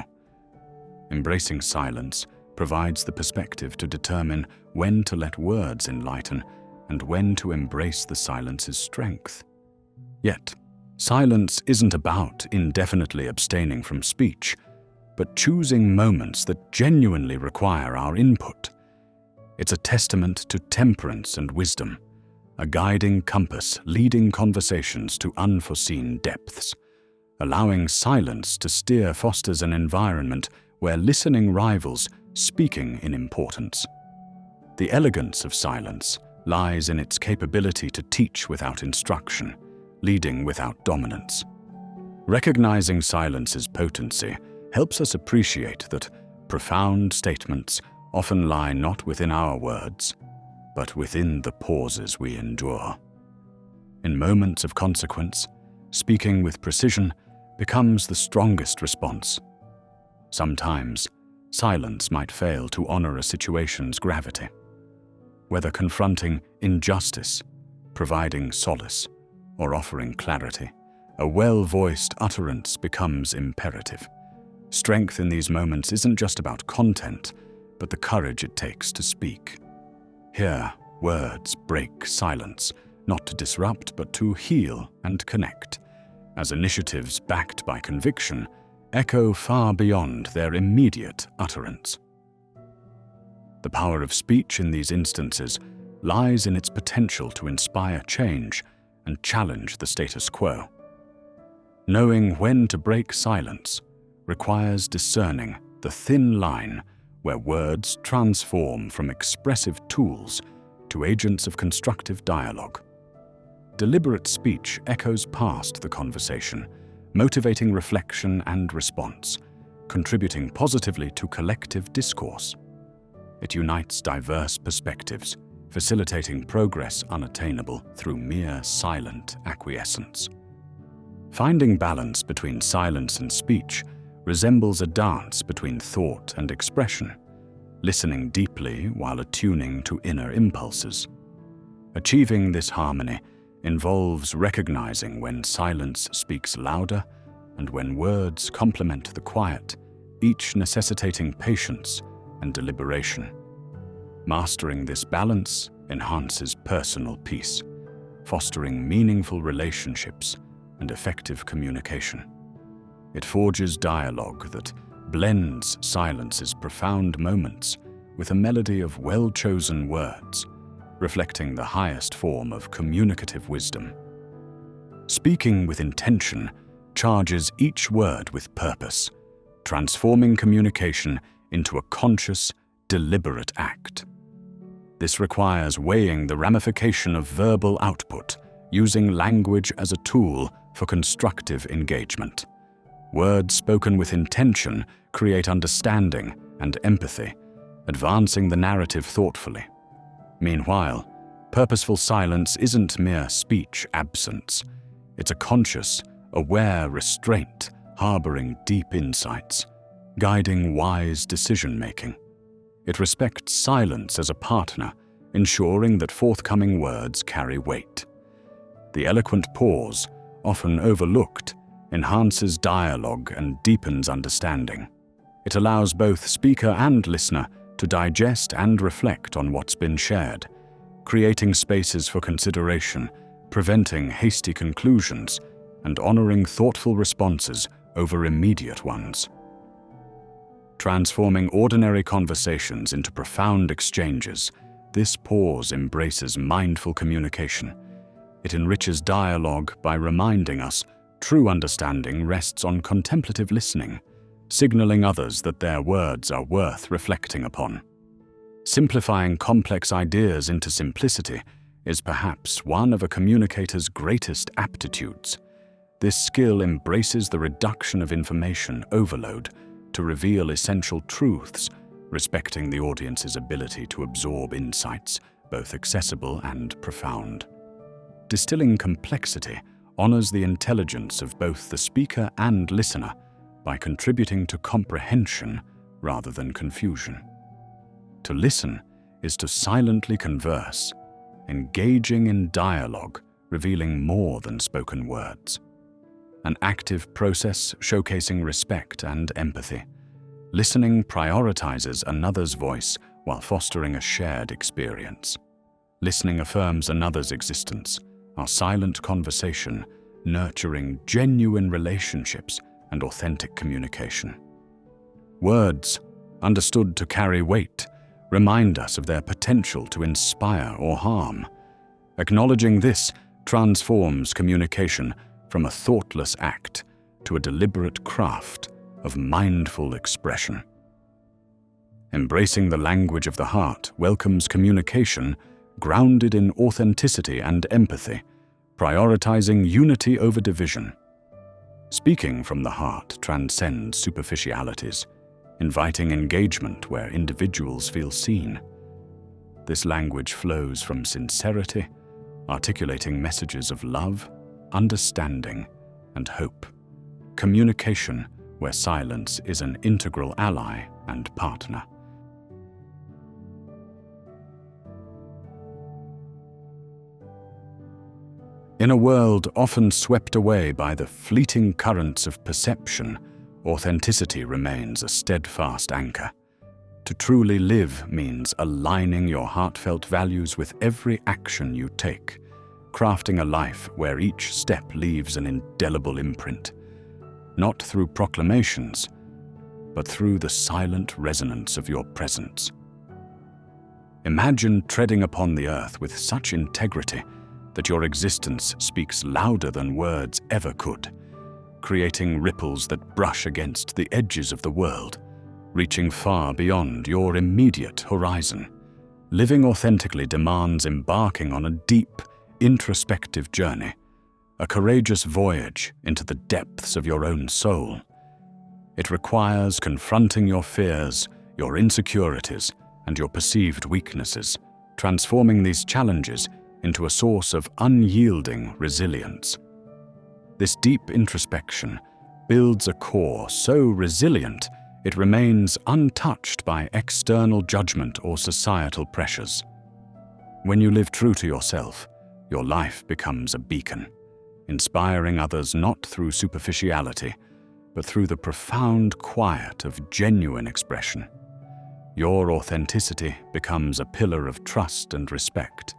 Embracing silence provides the perspective to determine when to let words enlighten and when to embrace the silence's strength. Yet, silence isn't about indefinitely abstaining from speech, but choosing moments that genuinely require our input. It's a testament to temperance and wisdom, a guiding compass leading conversations to unforeseen depths. Allowing silence to steer fosters an environment where listening rivals speaking in importance. The elegance of silence lies in its capability to teach without instruction, leading without dominance. Recognizing silence's potency helps us appreciate that profound statements often lie not within our words, but within the pauses we endure. In moments of consequence, speaking with precision becomes the strongest response. Sometimes, silence might fail to honor a situation's gravity. Whether confronting injustice, providing solace, or offering clarity, a well-voiced utterance becomes imperative. Strength in these moments isn't just about content, but the courage it takes to speak. Here, words break silence, not to disrupt, but to heal and connect, as initiatives backed by conviction echo far beyond their immediate utterance. The power of speech in these instances lies in its potential to inspire change and challenge the status quo. Knowing when to break silence requires discerning the thin line where words transform from expressive tools to agents of constructive dialogue. Deliberate speech echoes past the conversation, motivating reflection and response, contributing positively to collective discourse. It unites diverse perspectives, facilitating progress unattainable through mere silent acquiescence. Finding balance between silence and speech resembles a dance between thought and expression, listening deeply while attuning to inner impulses. Achieving this harmony involves recognizing when silence speaks louder and when words complement the quiet, each necessitating patience and deliberation. Mastering this balance enhances personal peace, fostering meaningful relationships and effective communication. It forges dialogue that blends silence's profound moments with a melody of well-chosen words, reflecting the highest form of communicative wisdom. Speaking with intention charges each word with purpose, transforming communication into a conscious, deliberate act. This requires weighing the ramification of verbal output, using language as a tool for constructive engagement. Words spoken with intention create understanding and empathy, advancing the narrative thoughtfully. Meanwhile, purposeful silence isn't mere speech absence. It's a conscious, aware restraint harboring deep insights, guiding wise decision-making. It respects silence as a partner, ensuring that forthcoming words carry weight. The eloquent pause, often overlooked, enhances dialogue and deepens understanding. It allows both speaker and listener to digest and reflect on what's been shared, creating spaces for consideration, preventing hasty conclusions, and honoring thoughtful responses over immediate ones. Transforming ordinary conversations into profound exchanges, this pause embraces mindful communication. It enriches dialogue by reminding us true understanding rests on contemplative listening, signaling others that their words are worth reflecting upon. Simplifying complex ideas into simplicity is perhaps one of a communicator's greatest aptitudes. This skill embraces the reduction of information overload to reveal essential truths, respecting the audience's ability to absorb insights, both accessible and profound. Distilling complexity honors the intelligence of both the speaker and listener by contributing to comprehension rather than confusion. To listen is to silently converse, engaging in dialogue, revealing more than spoken words. An active process showcasing respect and empathy. Listening prioritizes another's voice while fostering a shared experience. Listening affirms another's existence, our silent conversation, nurturing genuine relationships and authentic communication. Words, understood to carry weight, remind us of their potential to inspire or harm. Acknowledging this transforms communication from a thoughtless act to a deliberate craft of mindful expression. Embracing the language of the heart welcomes communication grounded in authenticity and empathy, prioritizing unity over division. Speaking from the heart transcends superficialities, inviting engagement where individuals feel seen. This language flows from sincerity, articulating messages of love, understanding, and hope. Communication where silence is an integral ally and partner. In a world often swept away by the fleeting currents of perception, authenticity remains a steadfast anchor. To truly live means aligning your heartfelt values with every action you take, crafting a life where each step leaves an indelible imprint, not through proclamations, but through the silent resonance of your presence. Imagine treading upon the earth with such integrity that your existence speaks louder than words ever could, creating ripples that brush against the edges of the world, reaching far beyond your immediate horizon. Living authentically demands embarking on a deep, introspective journey, a courageous voyage into the depths of your own soul. It requires confronting your fears, your insecurities, and your perceived weaknesses, transforming these challenges into a source of unyielding resilience. This deep introspection builds a core so resilient it remains untouched by external judgment or societal pressures. When you live true to yourself, your life becomes a beacon, inspiring others not through superficiality, but through the profound quiet of genuine expression. Your authenticity becomes a pillar of trust and respect,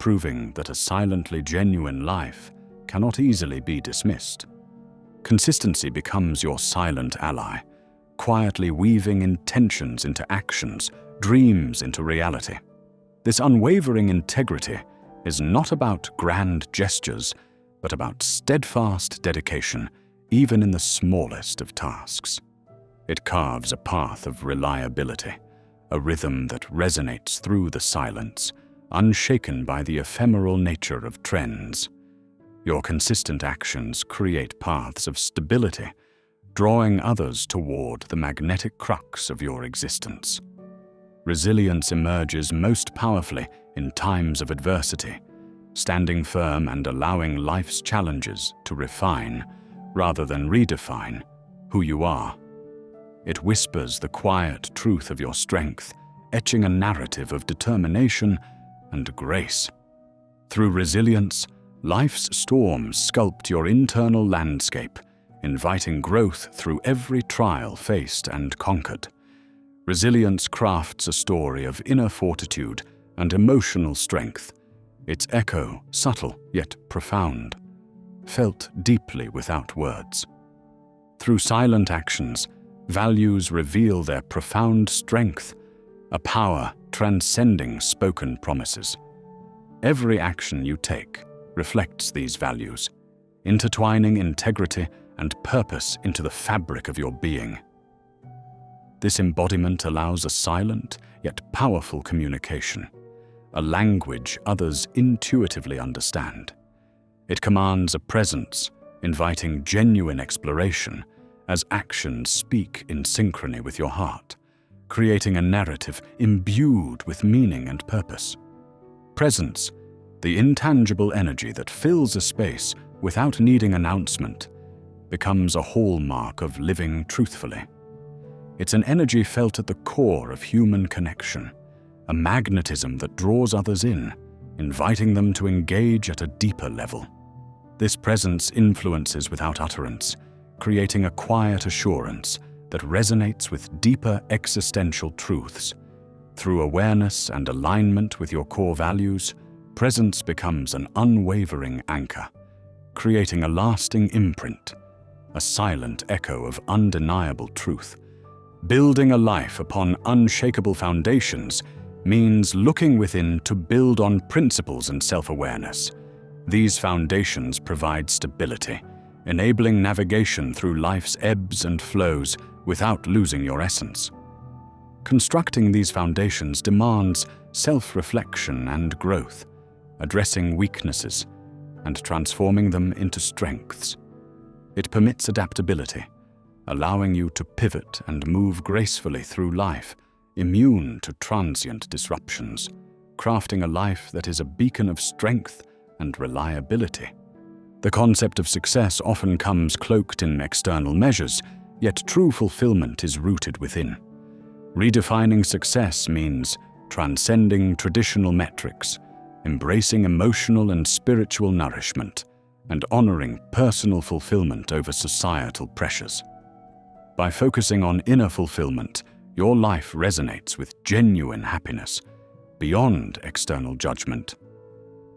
proving that a silently genuine life cannot easily be dismissed. Consistency becomes your silent ally, quietly weaving intentions into actions, dreams into reality. This unwavering integrity is not about grand gestures, but about steadfast dedication, even in the smallest of tasks. It carves a path of reliability, a rhythm that resonates through the silence, unshaken by the ephemeral nature of trends. Your consistent actions create paths of stability, drawing others toward the magnetic crux of your existence. Resilience emerges most powerfully in times of adversity, standing firm and allowing life's challenges to refine, rather than redefine, who you are. It whispers the quiet truth of your strength, etching a narrative of determination and grace. Through resilience, life's storms sculpt your internal landscape, inviting growth through every trial faced and conquered. Resilience crafts a story of inner fortitude and emotional strength, its echo subtle yet profound, felt deeply without words. Through silent actions, values reveal their profound strength, a power transcending spoken promises. Every action you take reflects these values, intertwining integrity and purpose into the fabric of your being. This embodiment allows a silent yet powerful communication, a language others intuitively understand. It commands a presence, inviting genuine exploration as actions speak in synchrony with your heart, creating a narrative imbued with meaning and purpose. Presence, the intangible energy that fills a space without needing announcement, becomes a hallmark of living truthfully. It's an energy felt at the core of human connection, a magnetism that draws others in, inviting them to engage at a deeper level. This presence influences without utterance, creating a quiet assurance that resonates with deeper existential truths. Through awareness and alignment with your core values, presence becomes an unwavering anchor, creating a lasting imprint, a silent echo of undeniable truth. Building a life upon unshakable foundations means looking within to build on principles and self-awareness. These foundations provide stability, enabling navigation through life's ebbs and flows without losing your essence. Constructing these foundations demands self-reflection and growth, addressing weaknesses and transforming them into strengths. It permits adaptability, allowing you to pivot and move gracefully through life, immune to transient disruptions, crafting a life that is a beacon of strength and reliability. The concept of success often comes cloaked in external measures, yet true fulfillment is rooted within. Redefining success means transcending traditional metrics, embracing emotional and spiritual nourishment, and honoring personal fulfillment over societal pressures. By focusing on inner fulfillment, your life resonates with genuine happiness, beyond external judgment.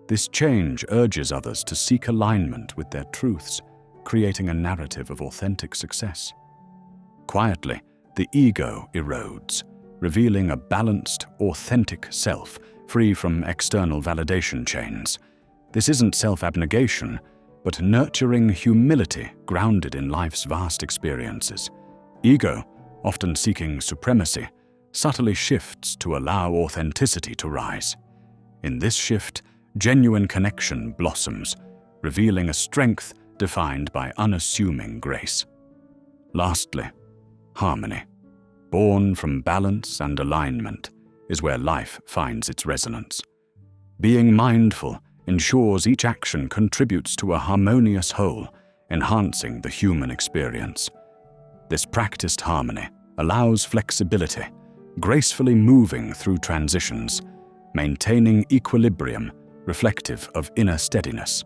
This change urges others to seek alignment with their truths, creating a narrative of authentic success. Quietly, the ego erodes, revealing a balanced, authentic self, free from external validation chains. This isn't self-abnegation, but nurturing humility grounded in life's vast experiences. Ego, often seeking supremacy, subtly shifts to allow authenticity to rise. In this shift, genuine connection blossoms, revealing a strength defined by unassuming grace. Lastly, harmony, born from balance and alignment, is where life finds its resonance. Being mindful ensures each action contributes to a harmonious whole, enhancing the human experience. This practiced harmony allows flexibility, gracefully moving through transitions, maintaining equilibrium reflective of inner steadiness.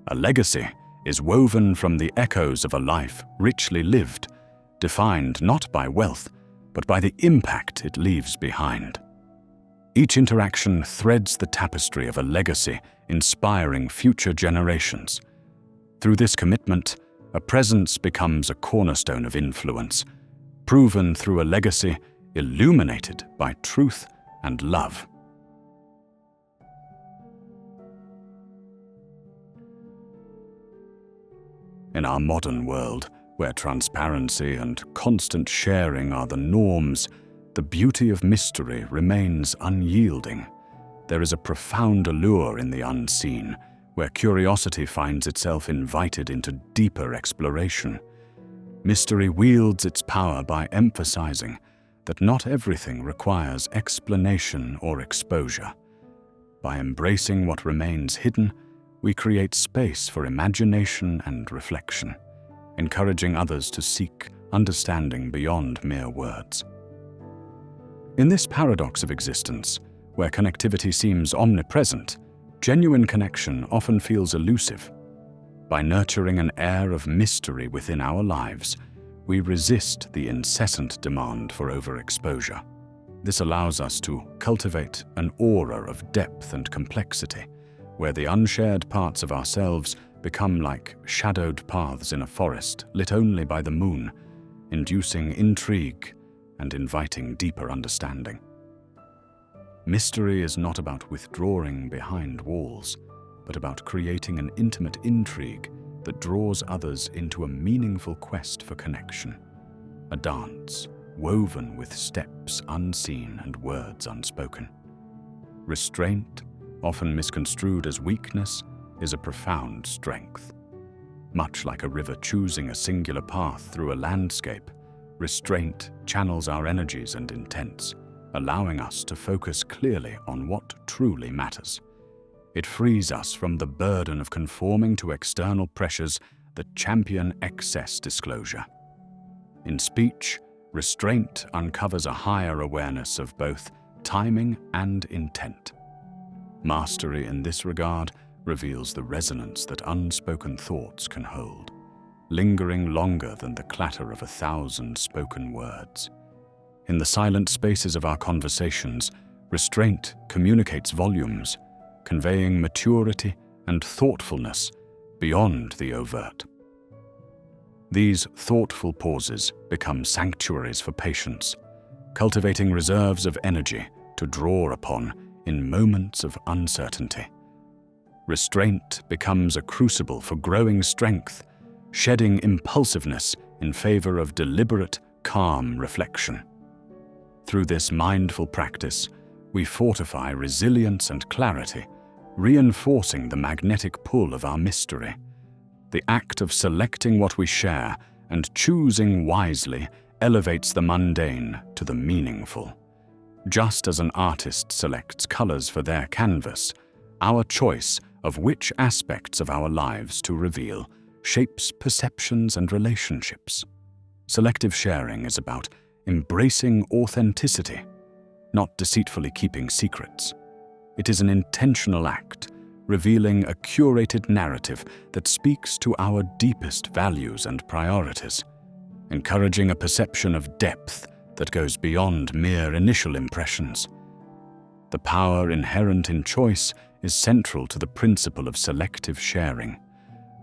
A legacy is woven from the echoes of a life richly lived, defined not by wealth, but by the impact it leaves behind. Each interaction threads the tapestry of a legacy inspiring future generations. Through this commitment, a presence becomes a cornerstone of influence, proven through a legacy illuminated by truth and love. In our modern world, where transparency and constant sharing are the norms, the beauty of mystery remains unyielding. There is a profound allure in the unseen, where curiosity finds itself invited into deeper exploration. Mystery wields its power by emphasizing that not everything requires explanation or exposure. By embracing what remains hidden, we create space for imagination and reflection, encouraging others to seek understanding beyond mere words. In this paradox of existence, where connectivity seems omnipresent, genuine connection often feels elusive. By nurturing an air of mystery within our lives, we resist the incessant demand for overexposure. This allows us to cultivate an aura of depth and complexity, where the unshared parts of ourselves become like shadowed paths in a forest lit only by the moon, inducing intrigue and inviting deeper understanding. Mystery is not about withdrawing behind walls, but about creating an intimate intrigue that draws others into a meaningful quest for connection. A dance woven with steps unseen and words unspoken. Restraint, often misconstrued as weakness, is a profound strength. Much like a river choosing a singular path through a landscape, restraint channels our energies and intents, allowing us to focus clearly on what truly matters. It frees us from the burden of conforming to external pressures that champion excess disclosure. In speech, restraint uncovers a higher awareness of both timing and intent. Mastery in this regard reveals the resonance that unspoken thoughts can hold, lingering longer than the clatter of 1,000 spoken words. In the silent spaces of our conversations, restraint communicates volumes, conveying maturity and thoughtfulness beyond the overt. These thoughtful pauses become sanctuaries for patience, cultivating reserves of energy to draw upon in moments of uncertainty. Restraint becomes a crucible for growing strength, shedding impulsiveness in favor of deliberate, calm reflection. Through this mindful practice, we fortify resilience and clarity, reinforcing the magnetic pull of our mystery. The act of selecting what we share and choosing wisely elevates the mundane to the meaningful. Just as an artist selects colors for their canvas, our choice of which aspects of our lives to reveal shapes perceptions and relationships. Selective sharing is about embracing authenticity, not deceitfully keeping secrets. It is an intentional act, revealing a curated narrative that speaks to our deepest values and priorities, encouraging a perception of depth that goes beyond mere initial impressions. The power inherent in choice is central to the principle of selective sharing.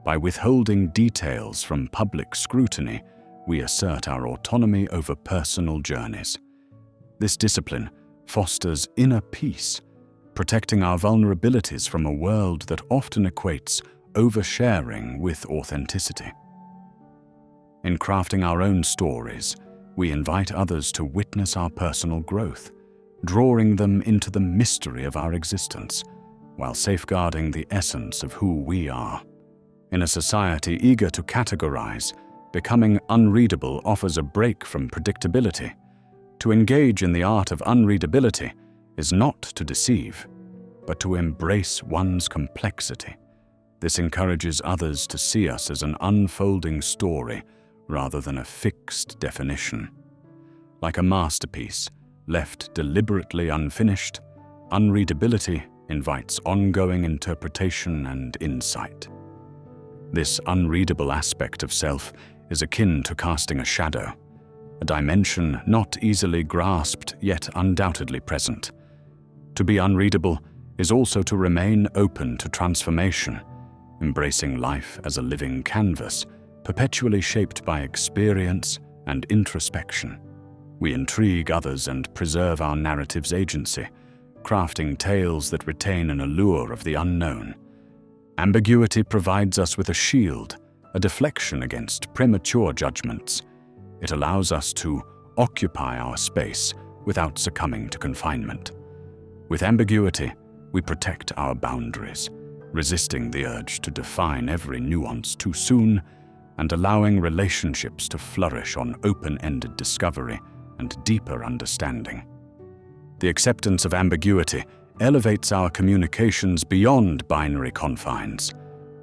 By withholding details from public scrutiny, we assert our autonomy over personal journeys. This discipline fosters inner peace, protecting our vulnerabilities from a world that often equates oversharing with authenticity. In crafting our own stories, we invite others to witness our personal growth, drawing them into the mystery of our existence, while safeguarding the essence of who we are. In a society eager to categorize, becoming unreadable offers a break from predictability. To engage in the art of unreadability is not to deceive, but to embrace one's complexity. This encourages others to see us as an unfolding story rather than a fixed definition. Like a masterpiece, left deliberately unfinished, unreadability invites ongoing interpretation and insight. This unreadable aspect of self is akin to casting a shadow, a dimension not easily grasped yet undoubtedly present. To be unreadable is also to remain open to transformation, embracing life as a living canvas, perpetually shaped by experience and introspection. We intrigue others and preserve our narrative's agency, crafting tales that retain an allure of the unknown. Ambiguity provides us with a shield, a deflection against premature judgments. It allows us to occupy our space without succumbing to confinement. With ambiguity, we protect our boundaries, resisting the urge to define every nuance too soon and allowing relationships to flourish on open-ended discovery and deeper understanding. The acceptance of ambiguity elevates our communications beyond binary confines.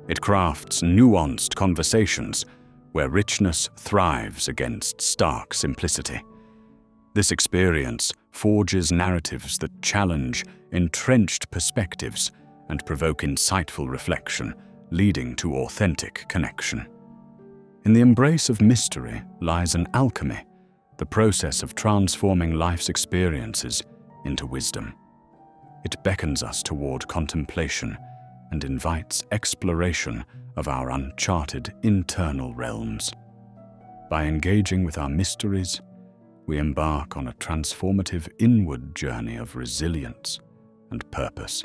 It crafts nuanced conversations where richness thrives against stark simplicity. This experience forges narratives that challenge entrenched perspectives and provoke insightful reflection, leading to authentic connection. In the embrace of mystery lies an alchemy, the process of transforming life's experiences into wisdom. It beckons us toward contemplation and invites exploration of our uncharted internal realms. By engaging with our mysteries, we embark on a transformative inward journey of resilience and purpose,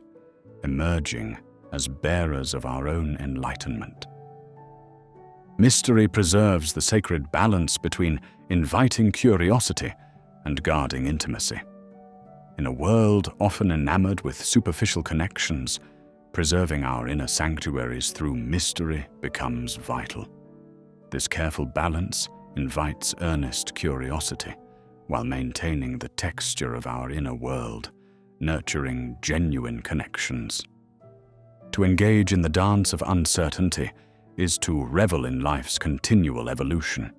emerging as bearers of our own enlightenment. Mystery preserves the sacred balance between inviting curiosity and guarding intimacy. In a world often enamored with superficial connections, preserving our inner sanctuaries through mystery becomes vital. This careful balance invites earnest curiosity, while maintaining the texture of our inner world, nurturing genuine connections. To engage in the dance of uncertainty is to revel in life's continual evolution.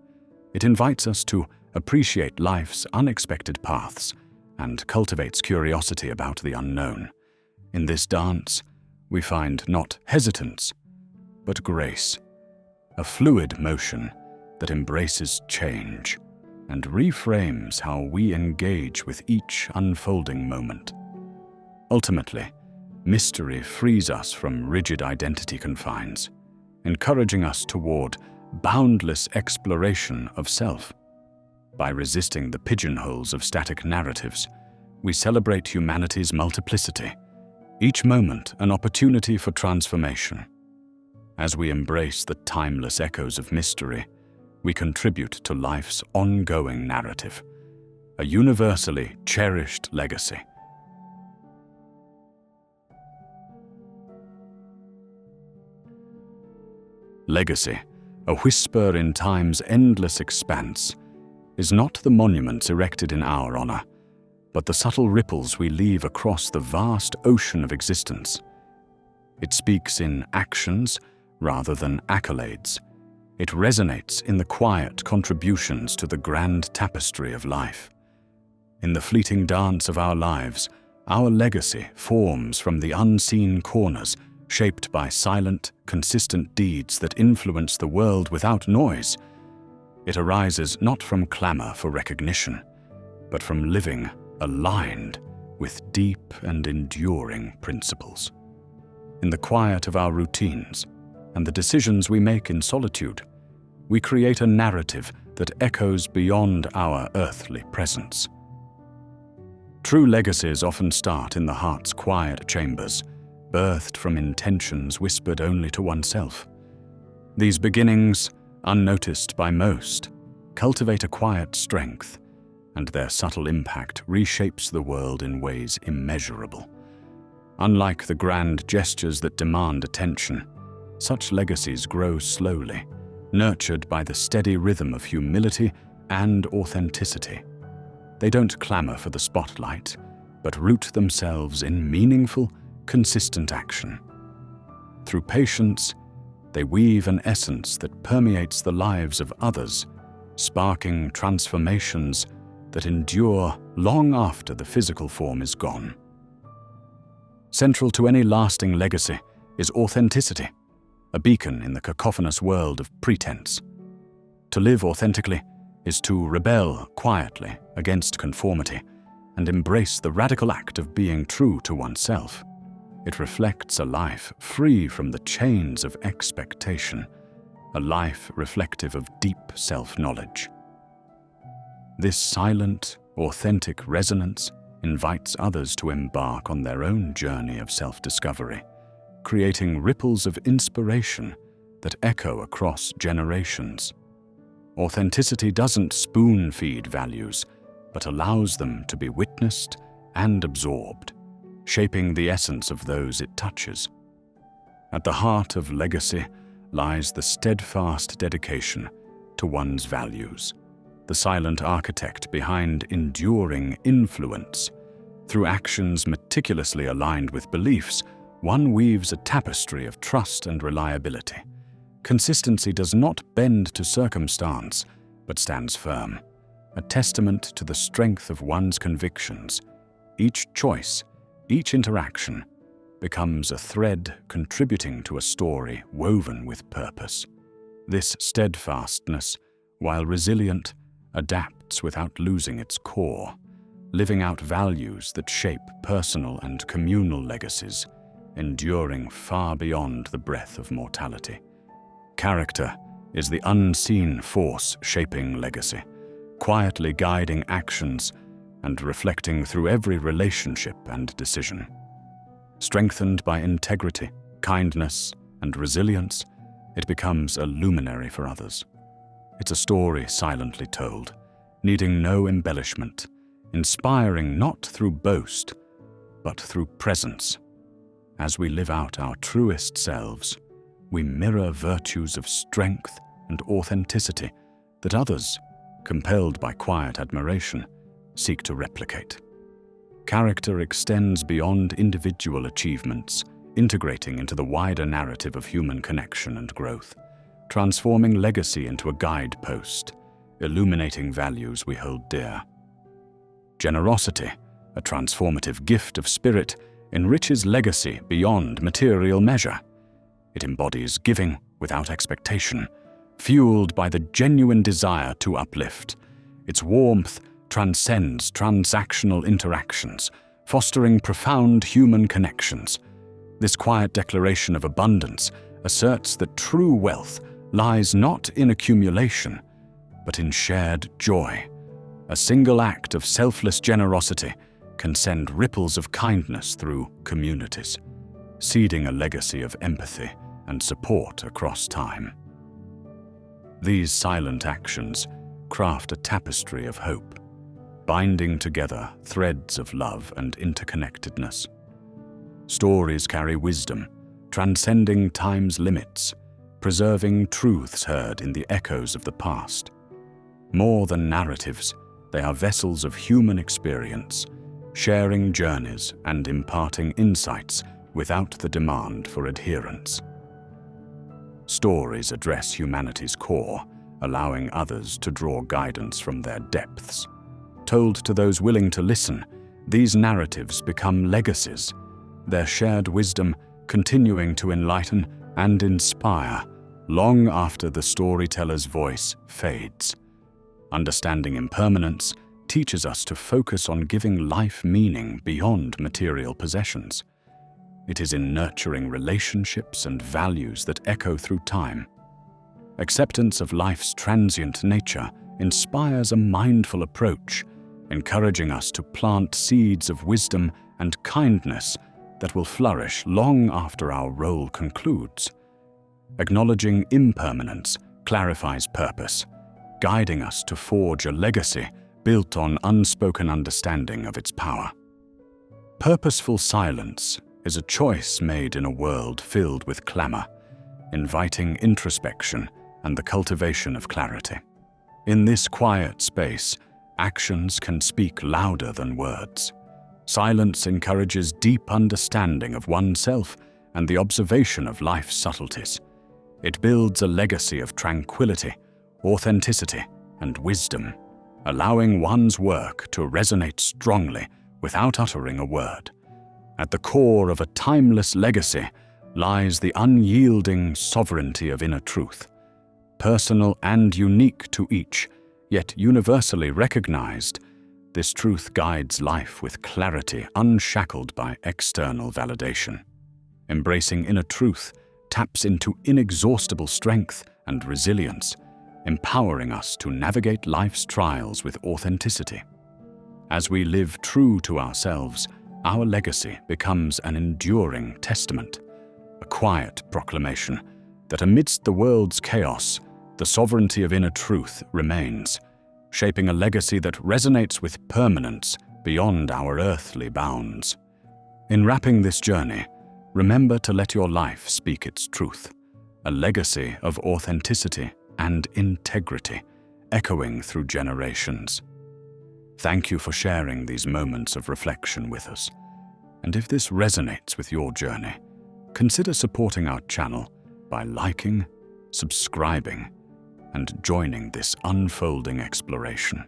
It invites us to appreciate life's unexpected paths and cultivates curiosity about the unknown. In this dance, we find not hesitance, but grace, a fluid motion that embraces change and reframes how we engage with each unfolding moment. Ultimately, mystery frees us from rigid identity confines, encouraging us toward boundless exploration of self. By resisting the pigeonholes of static narratives, we celebrate humanity's multiplicity, each moment an opportunity for transformation. As we embrace the timeless echoes of mystery, we contribute to life's ongoing narrative, a universally cherished legacy. Legacy, a whisper in time's endless expanse, is not the monuments erected in our honor, but the subtle ripples we leave across the vast ocean of existence. It speaks in actions rather than accolades. It resonates in the quiet contributions to the grand tapestry of life. In the fleeting dance of our lives, our legacy forms from the unseen corners, shaped by silent, consistent deeds that influence the world without noise. It arises not from clamor for recognition, but from living aligned with deep and enduring principles. In the quiet of our routines and the decisions we make in solitude, we create a narrative that echoes beyond our earthly presence. True legacies often start in the heart's quiet chambers, birthed from intentions whispered only to oneself. These beginnings, unnoticed by most, cultivate a quiet strength, and their subtle impact reshapes the world in ways immeasurable. Unlike the grand gestures that demand attention, such legacies grow slowly, nurtured by the steady rhythm of humility and authenticity. They don't clamor for the spotlight, but root themselves in meaningful, consistent action. Through patience, they weave an essence that permeates the lives of others, sparking transformations that endure long after the physical form is gone. Central to any lasting legacy is authenticity, a beacon in the cacophonous world of pretense. To live authentically is to rebel quietly against conformity and embrace the radical act of being true to oneself. It reflects a life free from the chains of expectation, a life reflective of deep self-knowledge. This silent, authentic resonance invites others to embark on their own journey of self-discovery, creating ripples of inspiration that echo across generations. Authenticity doesn't spoon-feed values, but allows them to be witnessed and absorbed, shaping the essence of those it touches. At the heart of legacy lies the steadfast dedication to one's values, the silent architect behind enduring influence. Through actions meticulously aligned with beliefs, one weaves a tapestry of trust and reliability. Consistency does not bend to circumstance, but stands firm, a testament to the strength of one's convictions. Each choice, each interaction, becomes a thread contributing to a story woven with purpose. This steadfastness, while resilient, adapts without losing its core, living out values that shape personal and communal legacies, enduring far beyond the breath of mortality. Character is the unseen force shaping legacy, quietly guiding actions and reflecting through every relationship and decision. Strengthened by integrity, kindness, and resilience, it becomes a luminary for others. It's a story silently told, needing no embellishment, inspiring not through boast, but through presence. As we live out our truest selves, we mirror virtues of strength and authenticity that others, compelled by quiet admiration, seek to replicate. Character extends beyond individual achievements, integrating into the wider narrative of human connection and growth, transforming legacy into a guidepost, illuminating values we hold dear. Generosity, a transformative gift of spirit, enriches legacy beyond material measure. It embodies giving without expectation, fueled by the genuine desire to uplift. Its warmth transcends transactional interactions, fostering profound human connections. This quiet declaration of abundance asserts that true wealth lies not in accumulation, but in shared joy. A single act of selfless generosity can send ripples of kindness through communities, seeding a legacy of empathy and support across time. These silent actions craft a tapestry of hope, binding together threads of love and interconnectedness. Stories carry wisdom, transcending time's limits, preserving truths heard in the echoes of the past. More than narratives, they are vessels of human experience, sharing journeys and imparting insights without the demand for adherence. Stories address humanity's core, allowing others to draw guidance from their depths. Told to those willing to listen, these narratives become legacies, their shared wisdom continuing to enlighten and inspire long after the storyteller's voice fades. Understanding impermanence teaches us to focus on giving life meaning beyond material possessions. It is in nurturing relationships and values that echo through time. Acceptance of life's transient nature inspires a mindful approach, encouraging us to plant seeds of wisdom and kindness that will flourish long after our role concludes. Acknowledging impermanence clarifies purpose, guiding us to forge a legacy built on unspoken understanding of its power. Purposeful silence is a choice made in a world filled with clamor, inviting introspection and the cultivation of clarity. In this quiet space, actions can speak louder than words. Silence encourages deep understanding of oneself and the observation of life's subtleties. It builds a legacy of tranquility, authenticity, and wisdom, allowing one's work to resonate strongly without uttering a word. At the core of a timeless legacy lies the unyielding sovereignty of inner truth, personal and unique to each, yet universally recognized. This truth guides life with clarity unshackled by external validation. Embracing inner truth taps into inexhaustible strength and resilience, empowering us to navigate life's trials with authenticity. As we live true to ourselves, our legacy becomes an enduring testament, a quiet proclamation that amidst the world's chaos, the sovereignty of inner truth remains, shaping a legacy that resonates with permanence beyond our earthly bounds. In wrapping this journey, remember to let your life speak its truth, a legacy of authenticity and integrity, echoing through generations. Thank you for sharing these moments of reflection with us. And if this resonates with your journey, consider supporting our channel by liking, subscribing, and joining this unfolding exploration.